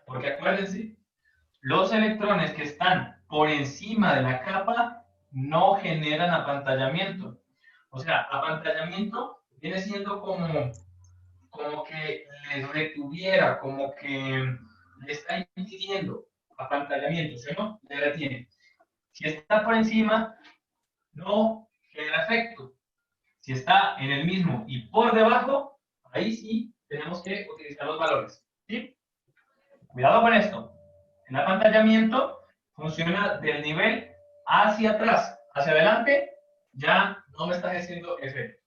Porque acuérdense, los electrones que están por encima de la capa no generan apantallamiento. O sea, apantallamiento viene siendo como que les retuviera, como que le está impidiendo apantallamiento, ¿sí o no? Le retiene. Si está por encima, no genera efecto. Si está en el mismo y por debajo, ahí sí tenemos que utilizar los valores. ¿Sí? Cuidado con esto. El apantallamiento funciona del nivel hacia atrás. Hacia adelante ya no me está haciendo efecto.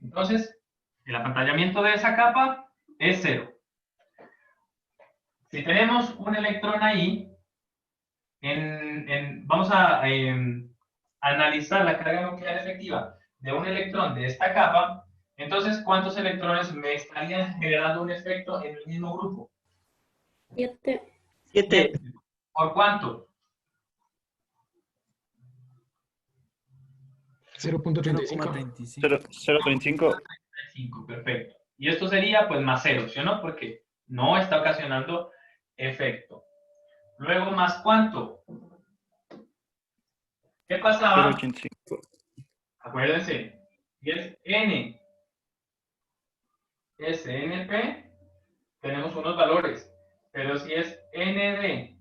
Entonces, el apantallamiento de esa capa es 0. Si tenemos un electrón ahí, vamos a analizar la carga nuclear efectiva de un electrón de esta capa, entonces, ¿cuántos electrones me estarían generando un efecto en el mismo grupo? 7. 7. ¿Por cuánto? 0.35. 0.35. 5, perfecto. Y esto sería pues más 0, ¿sí o no? Porque no está ocasionando efecto. Luego, ¿más cuánto? ¿Qué pasaba? 0.85. Acuérdense, si es N, SNP, tenemos unos valores. Pero si es ND,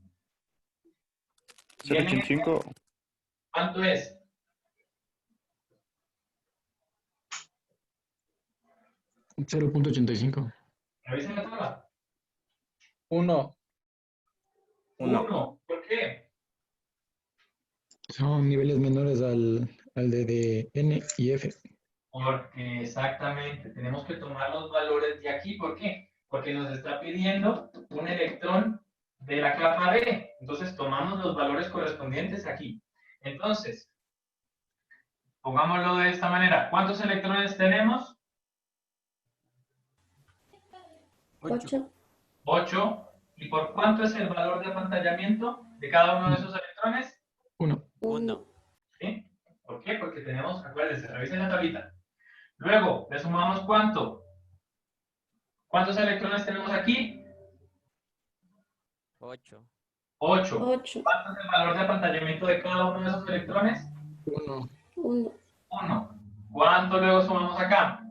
y NP, 0.85. ¿cuánto es? $0.85. Revisen la tabla. 1. 1. ¿Por qué? Son niveles menores al de N y F. Porque exactamente, tenemos que tomar los valores de aquí. ¿Por qué? Porque nos está pidiendo un electrón de la capa B. Entonces tomamos los valores correspondientes aquí. Entonces, pongámoslo de esta manera. ¿Cuántos electrones tenemos? 8. 8. ¿Y por cuánto es el valor de apantallamiento de cada uno de esos electrones? 1. 1. ¿Sí? ¿Por qué? Porque tenemos, acuérdense, revisen la tablita. Luego, le sumamos ¿cuánto? ¿Cuántos electrones tenemos aquí? 8. 8. 8. ¿Cuánto es el valor de apantallamiento de cada uno de esos electrones? 1. 1. 1. ¿Cuánto luego sumamos acá?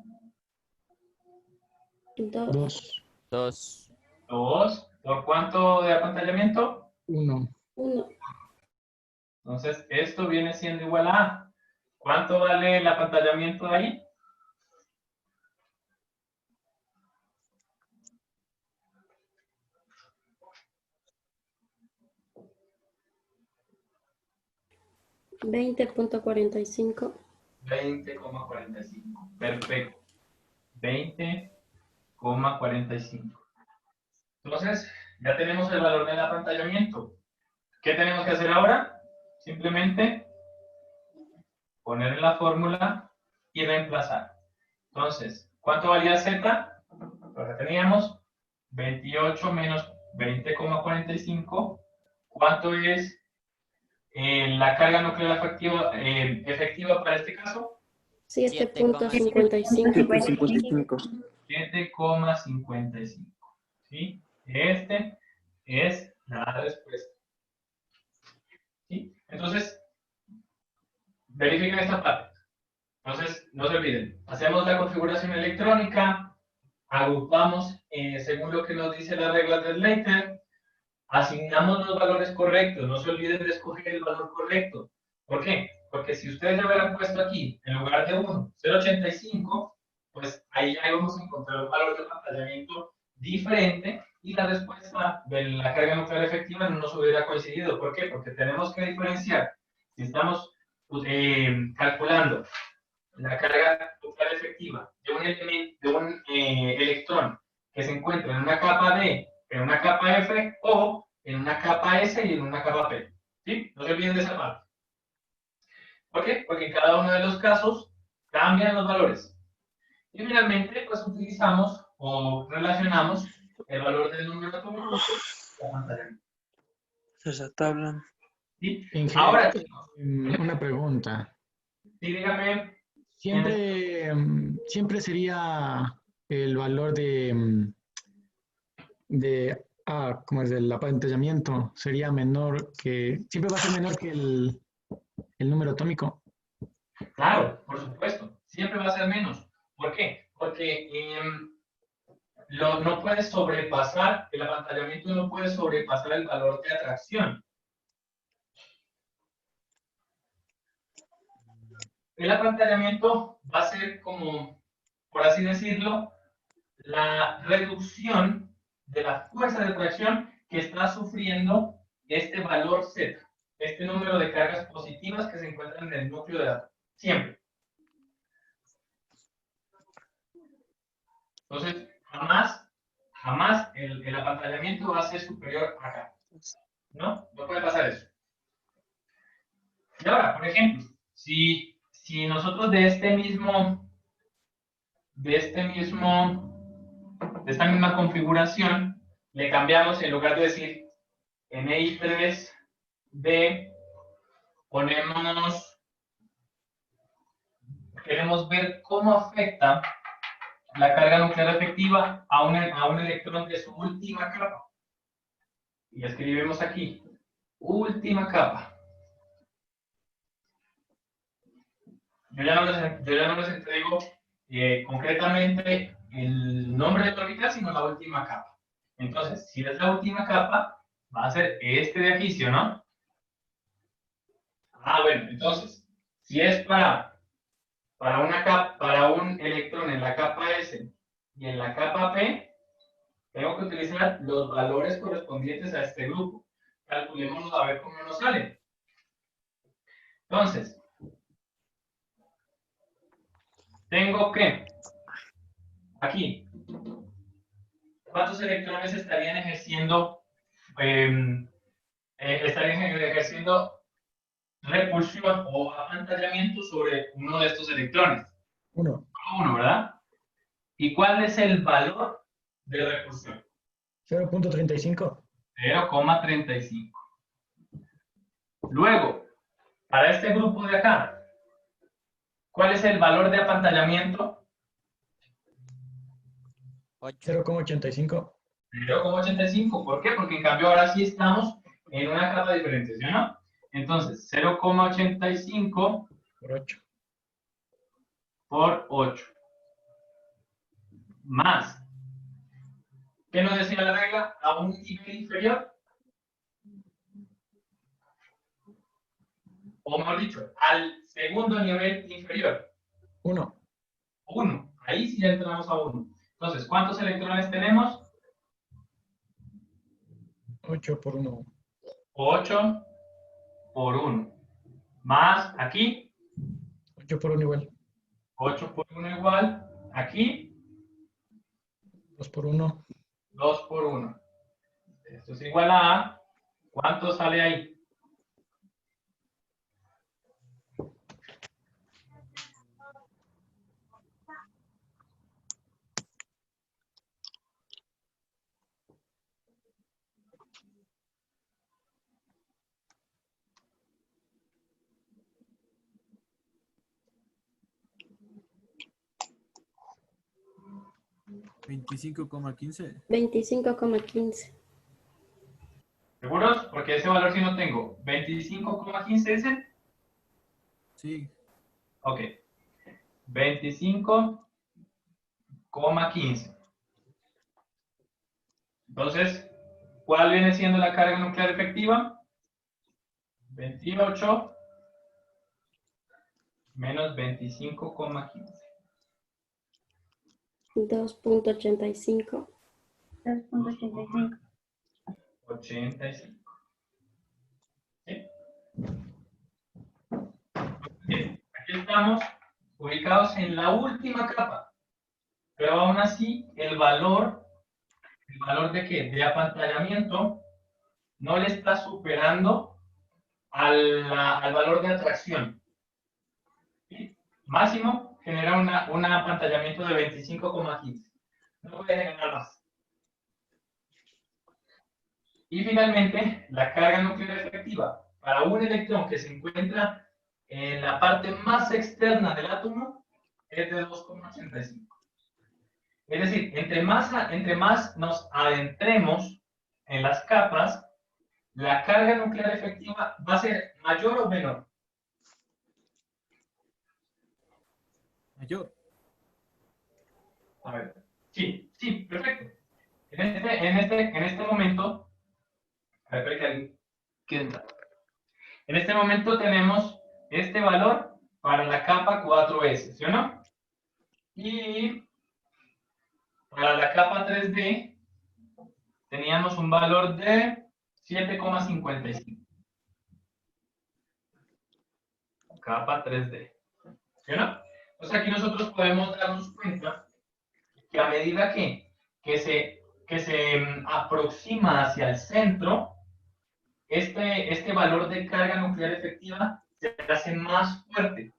2. 2. 2. ¿Por cuánto de apantallamiento? 1. 1. Entonces, esto viene siendo igual a ¿cuánto vale el apantallamiento de ahí? $20.45. 20,45. Perfecto. 20,45. Entonces, ya tenemos el valor del apantallamiento. ¿Qué tenemos que hacer ahora? Simplemente poner en la fórmula y reemplazar. Entonces, ¿cuánto valía Z? Pues ya teníamos 28 menos 20,45. ¿Cuánto es la carga nuclear efectiva para este caso? 7.55. 7.55. 7,55. ¿Sí? Este es la respuesta. ¿Sí? Entonces, verifiquen esta parte. Entonces, no se olviden. Hacemos la configuración electrónica, agrupamos según lo que nos dice la regla del Leiter, asignamos los valores correctos. No se olviden de escoger el valor correcto. ¿Por qué? Porque si ustedes ya hubieran puesto aquí, en lugar de 1, 0.85, pues ahí ya íbamos a encontrar un valor de apantallamiento diferente y la respuesta de la carga nuclear efectiva no nos hubiera coincidido. ¿Por qué? Porque tenemos que diferenciar. Si estamos calculando la carga nuclear efectiva de un electrón que se encuentra en una capa D, en una capa F o en una capa S y en una capa P. ¿Sí? No se olviden de esa parte. ¿Por qué? Porque en cada uno de los casos cambian los valores. Y finalmente, pues utilizamos o relacionamos el valor del número atómico con la pantalla. Esa tabla. ¿Sí? Ingeniero, Ahora, chicos, una pregunta. sí, dígame. Siempre sería el valor ¿cómo es? Del apantallamiento sería menor que, siempre va a ser menor que el número atómico. Claro, por supuesto. Siempre va a ser menos. ¿Por qué? Porque no puede sobrepasar, el apantallamiento no puede sobrepasar el valor de atracción. El apantallamiento va a ser como, por así decirlo, la reducción de la fuerza de atracción que está sufriendo este valor Z, este número de cargas positivas que se encuentran en el núcleo de átomo. Siempre. Entonces, jamás el apantallamiento va a ser superior acá. ¿No? No puede pasar eso. Y ahora, por ejemplo, si nosotros de esta misma configuración le cambiamos, en lugar de decir NI3D, queremos ver cómo afecta la carga nuclear efectiva a un electrón de su última capa. Y escribimos aquí, última capa. Yo ya no les entrego concretamente el nombre de la orbital, sino la última capa. Entonces, si es la última capa, va a ser este de aquí, ¿sí o no? Ah, bueno, entonces, si es para un electrón en la capa S y en la capa P, tengo que utilizar los valores correspondientes a este grupo. Calculémoslos a ver cómo nos sale. Entonces, tengo que, aquí, ¿cuántos electrones estarían ejerciendo repulsión o apantallamiento sobre uno de estos electrones? 1. Uno, ¿verdad? ¿Y cuál es el valor de repulsión? 0.35. 0,35. Luego, para este grupo de acá, ¿Cuál es el valor de apantallamiento? 0,85. 0,85. ¿Por qué? Porque en cambio ahora sí estamos en una capa diferente, ¿sí o no? Entonces, 0,85 Por 8. por 8. Más. ¿Qué nos decía la regla? A un nivel inferior. O mejor dicho, al segundo nivel inferior. 1. 1. Ahí sí ya entramos a 1. Entonces, ¿cuántos electrones tenemos? 8 por 1. 8 por 1. Más aquí. 8 por 1 igual. 8 por 1 igual. Aquí. 2 por 1. 2 por 1. Esto es igual a... ¿Cuánto sale ahí? $25,15. ¿Seguros? Porque ese valor sí no tengo. 25,15 ese. Sí. Ok. 25,15. Entonces, ¿cuál viene siendo la carga nuclear efectiva? 28 menos 25,15. 2.85. 2.85. 85. ¿Sí? Bien, aquí estamos ubicados en la última capa. Pero aún así, ¿el valor de qué? De apantallamiento no le está superando al valor de atracción. ¿Sí? Máximo genera un apantallamiento de 25,15. No puede generar más. Y finalmente, la carga nuclear efectiva para un electrón que se encuentra en la parte más externa del átomo es de 2,85. Es decir, entre más nos adentremos en las capas, la carga nuclear efectiva va a ser mayor o menor. Mayor. A ver. Sí, perfecto. En este momento, a ver, que alguien quiere entrar. En este momento tenemos este valor para la capa 4S, ¿sí o no? Y para la capa 3D teníamos un valor de 7,55. Capa 3D. ¿Sí o no? Entonces aquí nosotros podemos darnos cuenta que a medida que se aproxima hacia el centro, este valor de carga nuclear efectiva se hace más fuerte.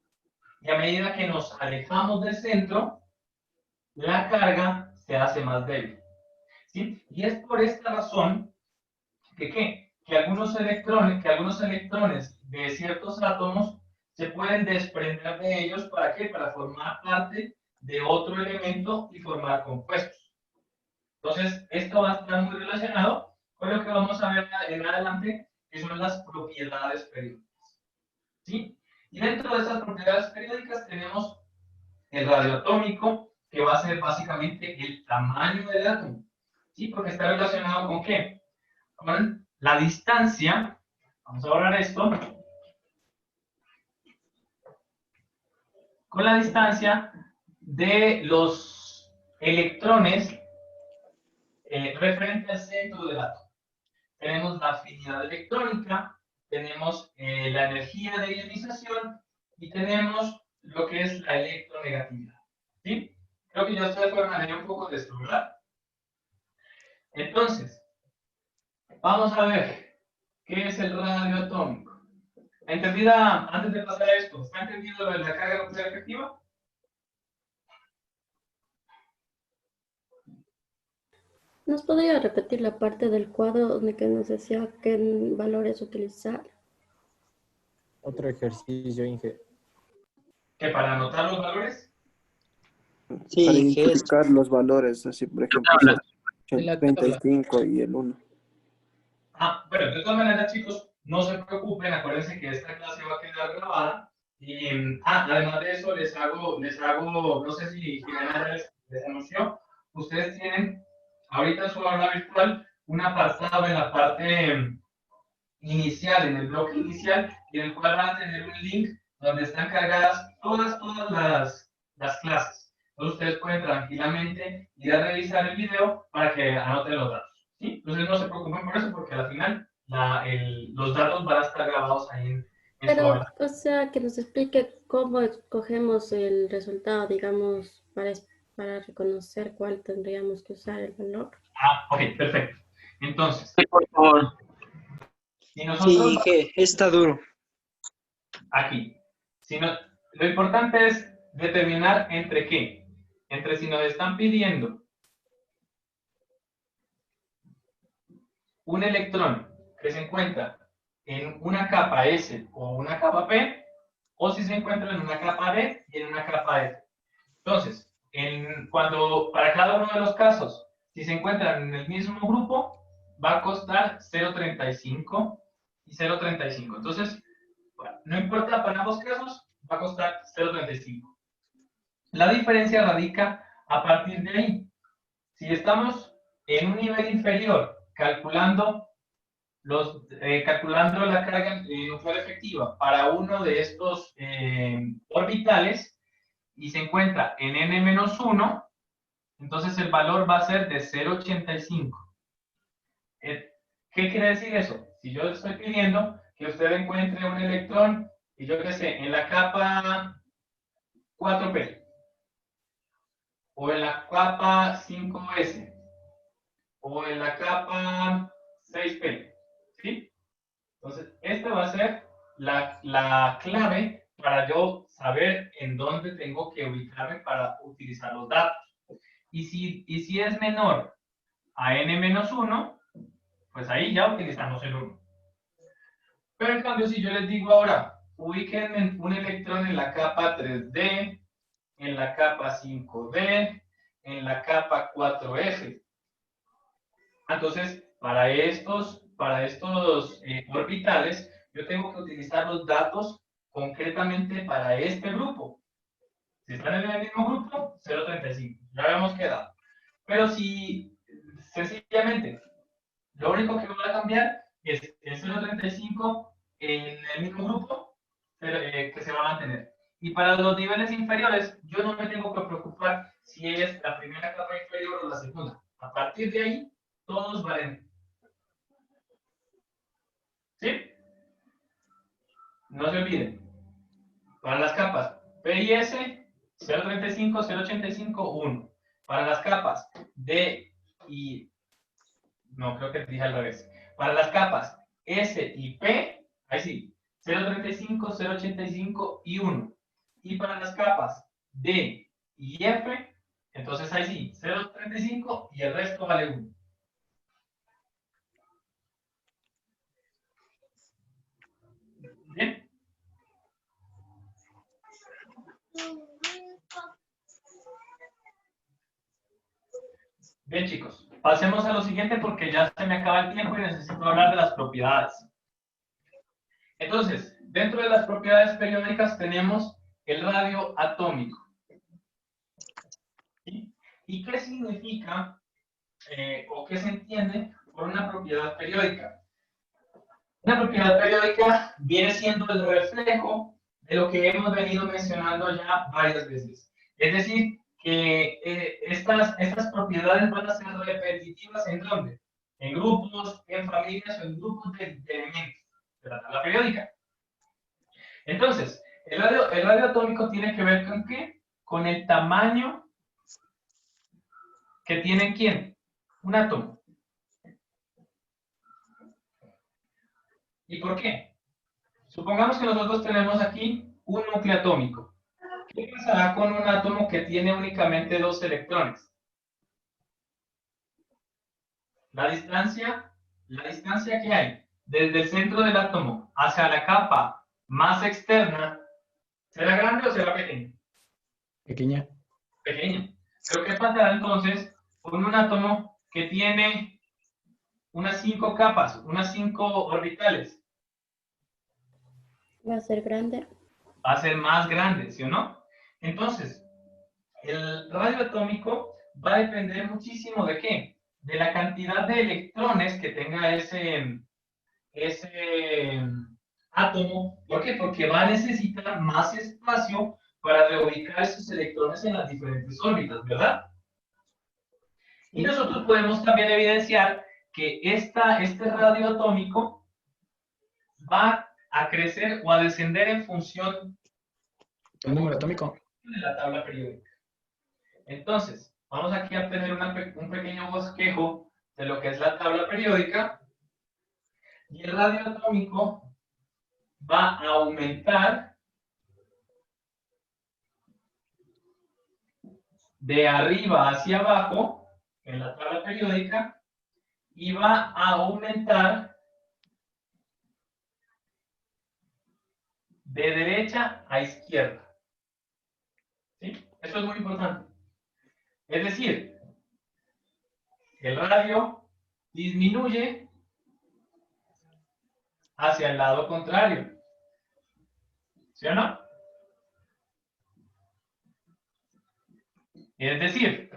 Y a medida que nos alejamos del centro, la carga se hace más débil. ¿Sí? Y es por esta razón que algunos electrones de ciertos átomos se pueden desprender de ellos. ¿Para qué? Para formar parte de otro elemento y formar compuestos. Entonces, esto va a estar muy relacionado con lo que vamos a ver en adelante, que son las propiedades periódicas. ¿Sí? Y dentro de esas propiedades periódicas tenemos el radioatómico, que va a ser básicamente el tamaño del átomo. ¿Sí? Porque está relacionado con ¿qué? Con la distancia. Vamos a borrar esto. Con la distancia de los electrones referente al centro del átomo. Tenemos la afinidad electrónica, tenemos la energía de ionización y tenemos lo que es la electronegatividad. ¿Sí? Creo que ya ustedes fueron a leer un poco de esto, ¿verdad? Entonces, vamos a ver qué es el radio atómico. ¿Entendida antes de pasar a esto? ¿Está entendido lo de la carga nuclear efectiva? ¿Nos podría repetir la parte del cuadro donde que nos decía qué valores utilizar? Otro ejercicio, Inge. ¿Que para anotar los valores? Para Sí, que es identificar los valores, así por ejemplo, En la 35 y el 1. Bueno, de todas maneras, chicos, no se preocupen, acuérdense que esta clase va a quedar grabada. Y, además de eso, les hago, no sé si Jimena les anunció, ustedes tienen ahorita en su aula virtual un apartado en la parte inicial, en el bloque inicial, en el cual van a tener un link donde están cargadas todas las clases. Entonces ustedes pueden tranquilamente ir a revisar el video para que anoten los datos. ¿Sí? Entonces no se preocupen por eso porque al final los datos van a estar grabados ahí en su Pero, aula. o sea, que nos explique cómo escogemos el resultado, digamos, para reconocer cuál tendríamos que usar el valor. Ok, perfecto. Entonces, por favor. si nosotros Sí, que está duro. aquí, lo importante es determinar entre qué. Entre si nos están pidiendo un electrón que se encuentra en una capa S o una capa P, o si se encuentra en una capa D y en una capa F. Entonces, para cada uno de los casos, si se encuentran en el mismo grupo, va a costar 0.35 y 0.35. Entonces, bueno, no importa para ambos casos, va a costar 0.35. La diferencia radica a partir de ahí. Si estamos en un nivel inferior, calculando la carga nuclear efectiva para uno de estos orbitales y se encuentra en n-1, entonces el valor va a ser de 0.85. ¿Qué quiere decir eso? Si yo estoy pidiendo que usted encuentre un electrón, y yo qué sé, en la capa 4P, o en la capa 5S, o en la capa 6P, ¿sí? Entonces, esta va a ser la clave para yo saber en dónde tengo que ubicarme para utilizar los datos. Y si es menor a n-1, pues ahí ya utilizamos el 1. Pero en cambio, si yo les digo ahora, ubíquenme un electrón en la capa 3D, en la capa 5D, en la capa 4F. Entonces, para estos orbitales, yo tengo que utilizar los datos concretamente para este grupo. Si están en el mismo grupo, 0.35. Ya habíamos quedado. Pero si sencillamente lo único que va a cambiar es el 0.35 en el mismo grupo que se va a mantener. Y para los niveles inferiores, yo no me tengo que preocupar si es la primera capa inferior o la segunda. A partir de ahí, todos valen. ¿Sí? No se olviden. Para las capas P y S, 0.35, 0.85, 1. Para las capas D y... No, creo que dije al revés. Para las capas S y P, ahí sí, 0.35, 0.85 y 1. Y para las capas D y F, entonces ahí sí, 0.35 y el resto vale 1. ¿Bien? Bien, chicos, pasemos a lo siguiente porque ya se me acaba el tiempo y necesito hablar de las propiedades. Entonces, dentro de las propiedades periódicas tenemos el radio atómico. ¿Sí? ¿Y qué significa o qué se entiende por una propiedad periódica? Una propiedad periódica viene siendo el reflejo de lo que hemos venido mencionando ya varias veces. Es decir, que estas propiedades van a ser repetitivas ¿en dónde? En grupos, en familias o en grupos de elementos de la tabla periódica. Entonces, el radio atómico tiene que ver con ¿qué? Con el tamaño que tiene ¿quién? Un átomo. ¿Y por qué? Supongamos que nosotros tenemos aquí un núcleo atómico. ¿Qué pasará con un átomo que tiene únicamente 2 electrones? La distancia que hay desde el centro del átomo hacia la capa más externa ¿Será grande o será pequeña? Pequeña. Pequeña. Pero ¿qué pasará entonces con un átomo que tiene unas 5 capas, unas 5 orbitales? Va a ser grande. Va a ser más grande, ¿sí o no? Entonces, el radio atómico va a depender muchísimo de qué? De la cantidad de electrones que tenga ese átomo. ¿Por qué? Porque va a necesitar más espacio para reubicar esos electrones en las diferentes órbitas, ¿verdad? Y nosotros podemos también evidenciar que este radio atómico va a crecer o a descender en función El número atómico. de la tabla periódica. Entonces, vamos aquí a tener un pequeño bosquejo de lo que es la tabla periódica. Y el radio atómico va a aumentar de arriba hacia abajo en la tabla periódica y va a aumentar de derecha a izquierda. ¿Sí? Eso es muy importante. Es decir, el radio disminuye hacia el lado contrario. ¿Sí o no? Es decir,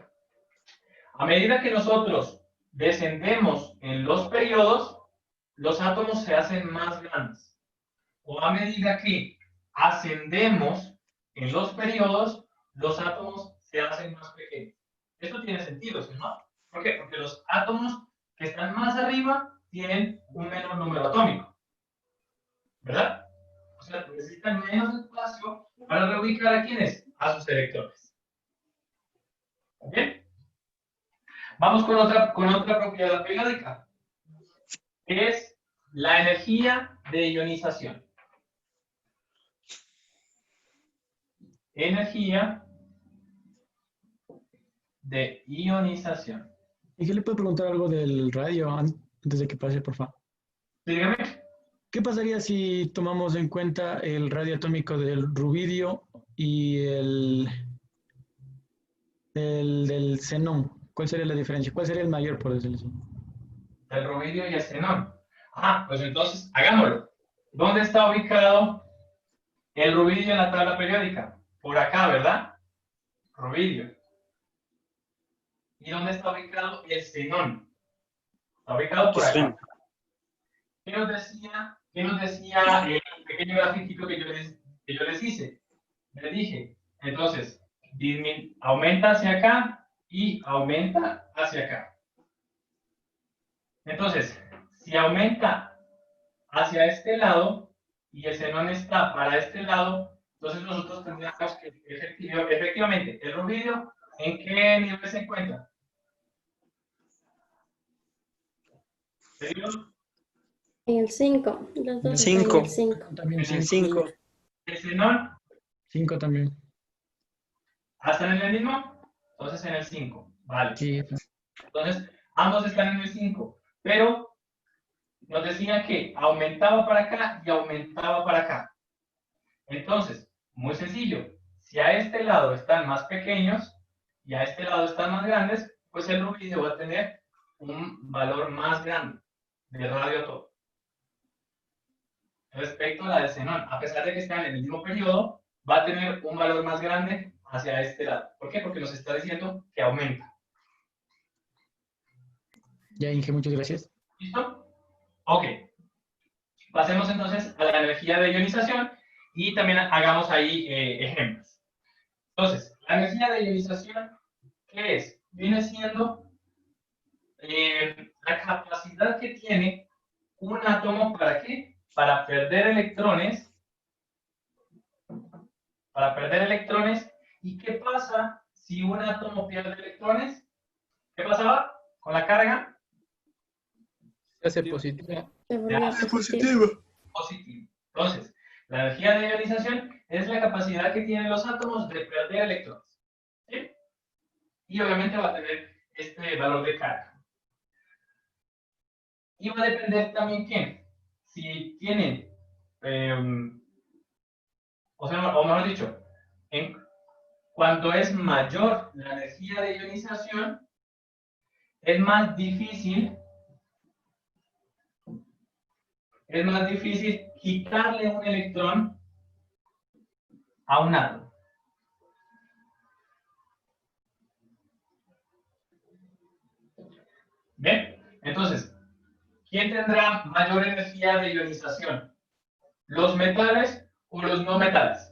a medida que nosotros descendemos en los periodos, los átomos se hacen más grandes. O a medida que ascendemos en los periodos, los átomos se hacen más pequeños. Esto tiene sentido, ¿sí, no? ¿Por qué? Porque los átomos que están más arriba tienen un menor número atómico. ¿Verdad? O sea, necesitan menos espacio para reubicar a quiénes, a sus electrones. ¿Bien? Vamos con otra propiedad periódica, que es la energía de ionización. Energía de ionización. ¿Y qué le puedo preguntar algo del radio antes de que pase, por favor? Dígame. ¿Qué pasaría si tomamos en cuenta el radio atómico del rubidio y el del xenón? ¿Cuál sería la diferencia? ¿Cuál sería el mayor, por decirlo así? El rubidio y el xenón. Ah, pues entonces, hagámoslo. ¿Dónde está ubicado el rubidio en la tabla periódica? Por acá, ¿verdad? Rubidio. ¿Y dónde está ubicado el xenón? Está ubicado por acá. ¿Qué nos decía el pequeño grafiquito que yo les hice? Les dije, entonces, aumenta hacia acá y aumenta hacia acá. Entonces, si aumenta hacia este lado y el xenón está para este lado, entonces nosotros tendríamos que efectivamente, el rubidio, ¿en qué nivel se encuentra? En el 5. Los dos están en 5. el 5. También En el 5. 5. ¿El xenón? 5 también. ¿Hasta en el mismo? Entonces en el 5. Vale. Sí. Entonces, ambos están en el 5. Pero nos decían que aumentaba para acá y aumentaba para acá. Entonces, muy sencillo. Si a este lado están más pequeños y a este lado están más grandes, pues el rubidio va a tener un valor más grande de radioatómico respecto a la del xenón. A pesar de que están en el mismo periodo, va a tener un valor más grande hacia este lado. ¿Por qué? Porque nos está diciendo que aumenta. Ya, Inge, muchas gracias. ¿Listo? Ok. Pasemos entonces a la energía de ionización y también hagamos ahí ejemplos. Entonces, la energía de ionización, ¿qué es? Viene siendo la capacidad que tiene un átomo, ¿para qué? Para perder electrones. Para perder electrones. ¿Y qué pasa si un átomo pierde electrones? ¿Qué pasaba con la carga? Se hace positivo. Se volvió positivo. Positivo. Entonces, la energía de ionización es la capacidad que tienen los átomos de perder electrones. ¿Sí? Y obviamente va a tener este valor de carga. Y va a depender también quién. Si tienen o sea, o mejor dicho, cuando es mayor la energía de ionización, es más difícil quitarle un electrón a un átomo. ¿Bien? Entonces, ¿quién tendrá mayor energía de ionización? ¿Los metales o los no metales?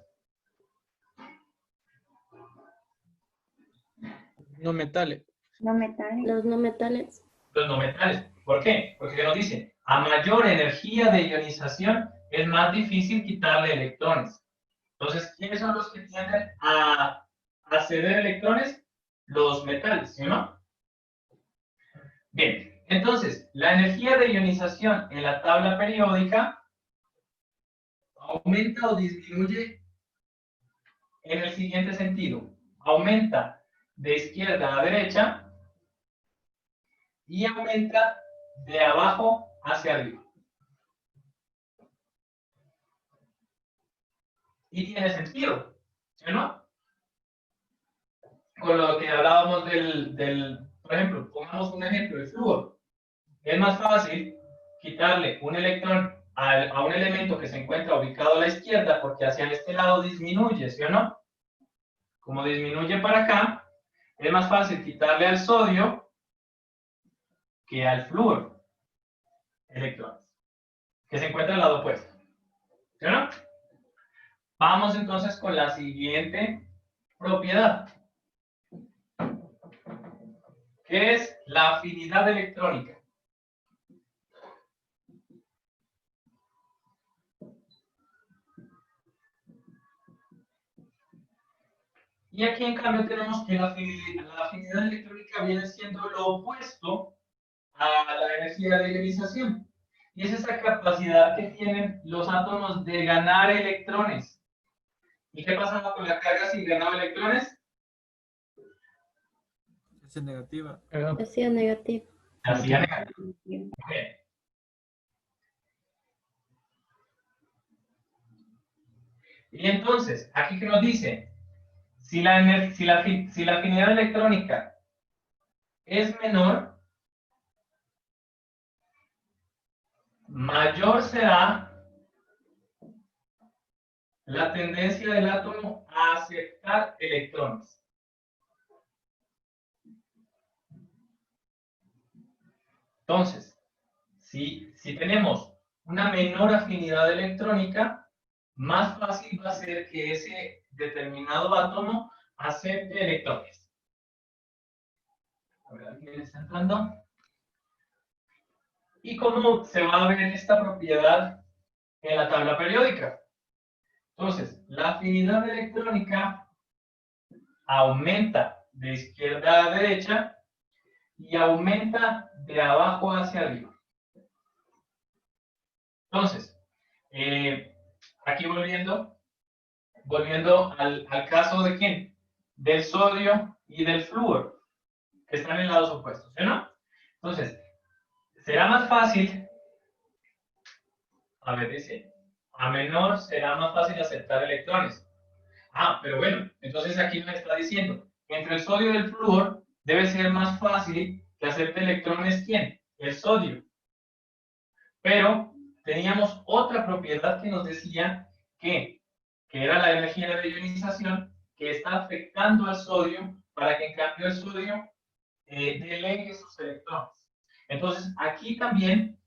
No metales. No metales. Los no metales. Los no metales. ¿Por qué? Porque nos dice, a mayor energía de ionización es más difícil quitarle electrones. Entonces, ¿quiénes son los que tienden a ceder electrones? Los metales, ¿sí o no? Bien, entonces, la energía de ionización en la tabla periódica aumenta o disminuye en el siguiente sentido. Aumenta de izquierda a derecha y aumenta de abajo hacia arriba. Y tiene sentido, ¿sí o no? Con lo que hablábamos por ejemplo, pongamos un ejemplo, el flúor. Es más fácil quitarle un electrón a un elemento que se encuentra ubicado a la izquierda porque hacia este lado disminuye, ¿sí o no? Como disminuye para acá, es más fácil quitarle al sodio que al flúor electrones, que se encuentra al lado opuesto. ¿Sí o no? Vamos entonces con la siguiente propiedad, que es la afinidad electrónica. Y aquí en cambio tenemos que la afinidad electrónica viene siendo lo opuesto a la energía de ionización. Y es esa capacidad que tienen los átomos de ganar electrones. ¿Y qué pasaba con la carga si ganaba electrones? Es negativa. Hacía negativo. Hacía negativo. Okay. Y entonces, aquí que nos dice, si la afinidad electrónica es menor, mayor será la tendencia del átomo a aceptar electrones. Entonces, si tenemos una menor afinidad electrónica, más fácil va a ser que ese determinado átomo acepte electrones. A ver, ¿alguien está entrando? ¿Y cómo se va a ver esta propiedad en la tabla periódica? Entonces, la afinidad electrónica aumenta de izquierda a derecha y aumenta de abajo hacia arriba. Entonces, aquí volviendo al caso de ¿quién? Del sodio y del flúor, que están en lados opuestos, ¿sí o no? Entonces, será más fácil, a ver, dice, a menor será más fácil aceptar electrones. Ah, pero bueno, entonces aquí nos está diciendo, entre el sodio y el flúor debe ser más fácil que acepte electrones, ¿quién? El sodio. Pero teníamos otra propiedad que nos decía que era la energía de ionización, que está afectando al sodio para que en cambio el sodio delegue sus electrones. Entonces, aquí también,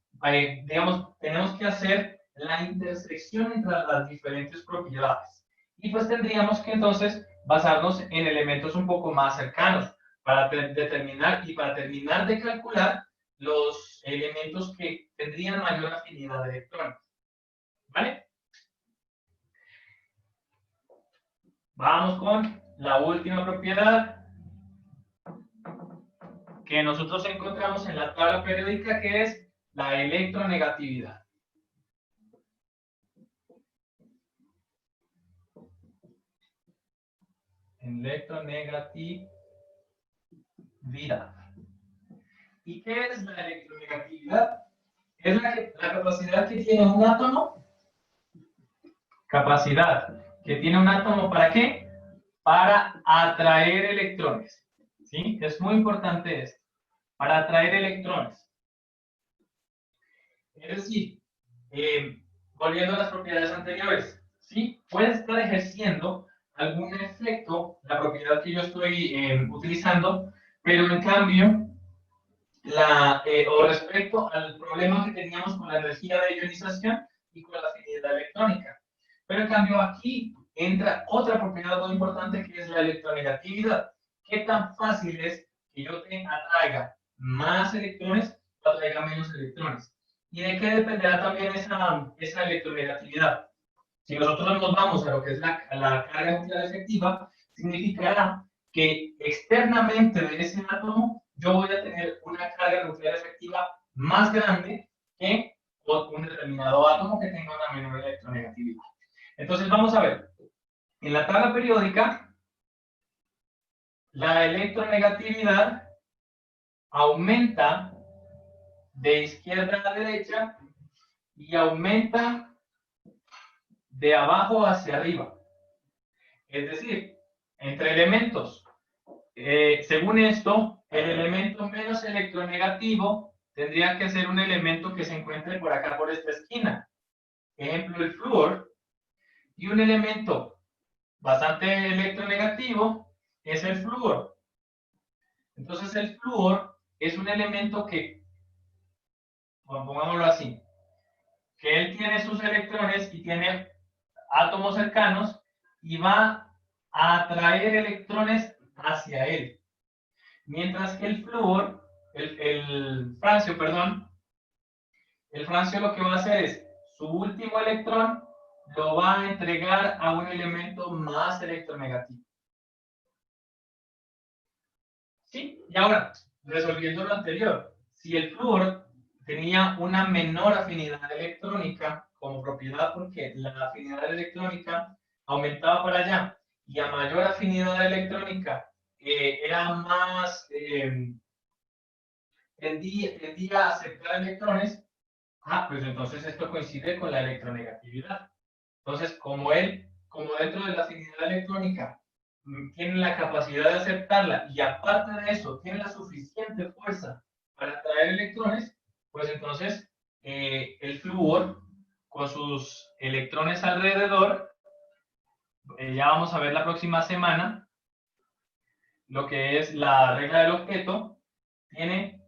digamos, tenemos que hacer la intersección entre las diferentes propiedades. Y pues tendríamos que entonces basarnos en elementos un poco más cercanos para determinar y para terminar de calcular los elementos que tendrían mayor afinidad de electrones. ¿Vale? Vamos con la última propiedad que nosotros encontramos en la tabla periódica, que es la electronegatividad. Electronegatividad. ¿Y qué es la electronegatividad? Es la capacidad que tiene un átomo, capacidad que tiene un átomo, ¿para qué? Para atraer electrones, ¿sí? Es muy importante esto, para atraer electrones. Es decir, volviendo a las propiedades anteriores, ¿sí? Puede estar ejerciendo algún efecto, la propiedad que yo estoy utilizando, pero en cambio, o respecto al problema que teníamos con la energía de ionización y con la afinidad electrónica. Pero en cambio aquí entra otra propiedad muy importante que es la electronegatividad. ¿Qué tan fácil es que yo atraiga más electrones o atraiga menos electrones? ¿Y de qué dependerá también esa electronegatividad? Si nosotros nos vamos a lo que es la carga nuclear efectiva, significará que externamente de ese átomo yo voy a tener una carga nuclear efectiva más grande que un determinado átomo que tenga una menor electronegatividad. Entonces vamos a ver, en la tabla periódica, la electronegatividad aumenta de izquierda a derecha y aumenta de abajo hacia arriba. Es decir, entre elementos. Según esto, el elemento menos electronegativo tendría que ser un elemento que se encuentre por acá, por esta esquina. Ejemplo, el flúor. Y un elemento bastante electronegativo es el flúor. Entonces, el flúor es un elemento que, pongámoslo así, que él tiene sus electrones y tiene átomos cercanos y va a atraer electrones hacia él. Mientras que el flúor, el francio lo que va a hacer es su último electrón lo va a entregar a un elemento más electronegativo. ¿Sí? Y ahora, resolviendo lo anterior, si el flúor tenía una menor afinidad electrónica como propiedad porque la afinidad electrónica aumentaba para allá y a mayor afinidad electrónica era más, tendía a aceptar electrones, pues entonces esto coincide con la electronegatividad. Entonces, como dentro de la afinidad electrónica tiene la capacidad de aceptarla y aparte de eso tiene la suficiente fuerza para atraer electrones, pues entonces el flúor con sus electrones alrededor, ya vamos a ver la próxima semana, lo que es la regla del octeto, tiene,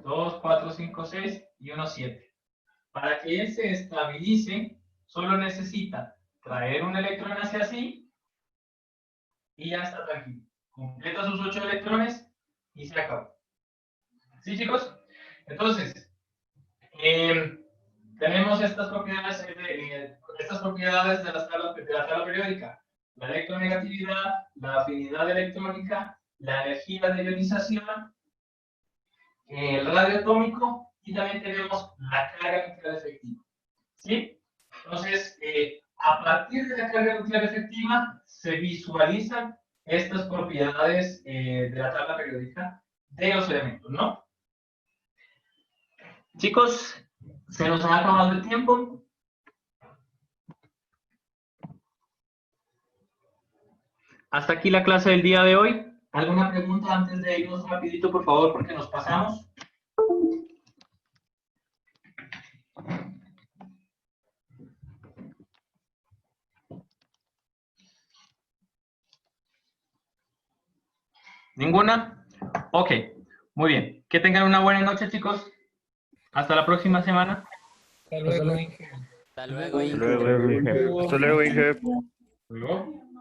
2, 4, 5, 6 y 1, 7. Para que él se estabilice, solo necesita traer un electrón hacia sí y ya está tranquilo. Completa sus 8 electrones y se acabó. ¿Sí, chicos? Entonces, tenemos estas propiedades de la tabla periódica. La electronegatividad, la afinidad electrónica, la energía de ionización, el radio atómico y también tenemos la carga nuclear efectiva. ¿Sí? Entonces, a partir de la carga nuclear efectiva se visualizan estas propiedades de la tabla periódica de los elementos, ¿no? Chicos, se nos ha acabado el tiempo. Hasta aquí la clase del día de hoy. ¿Alguna pregunta antes de irnos rapidito, por favor, porque nos pasamos? ¿Ninguna? Ok, muy bien. Que tengan una buena noche, chicos. Hasta la próxima semana. Hasta luego, Inge. Hasta luego, Inge. Luego.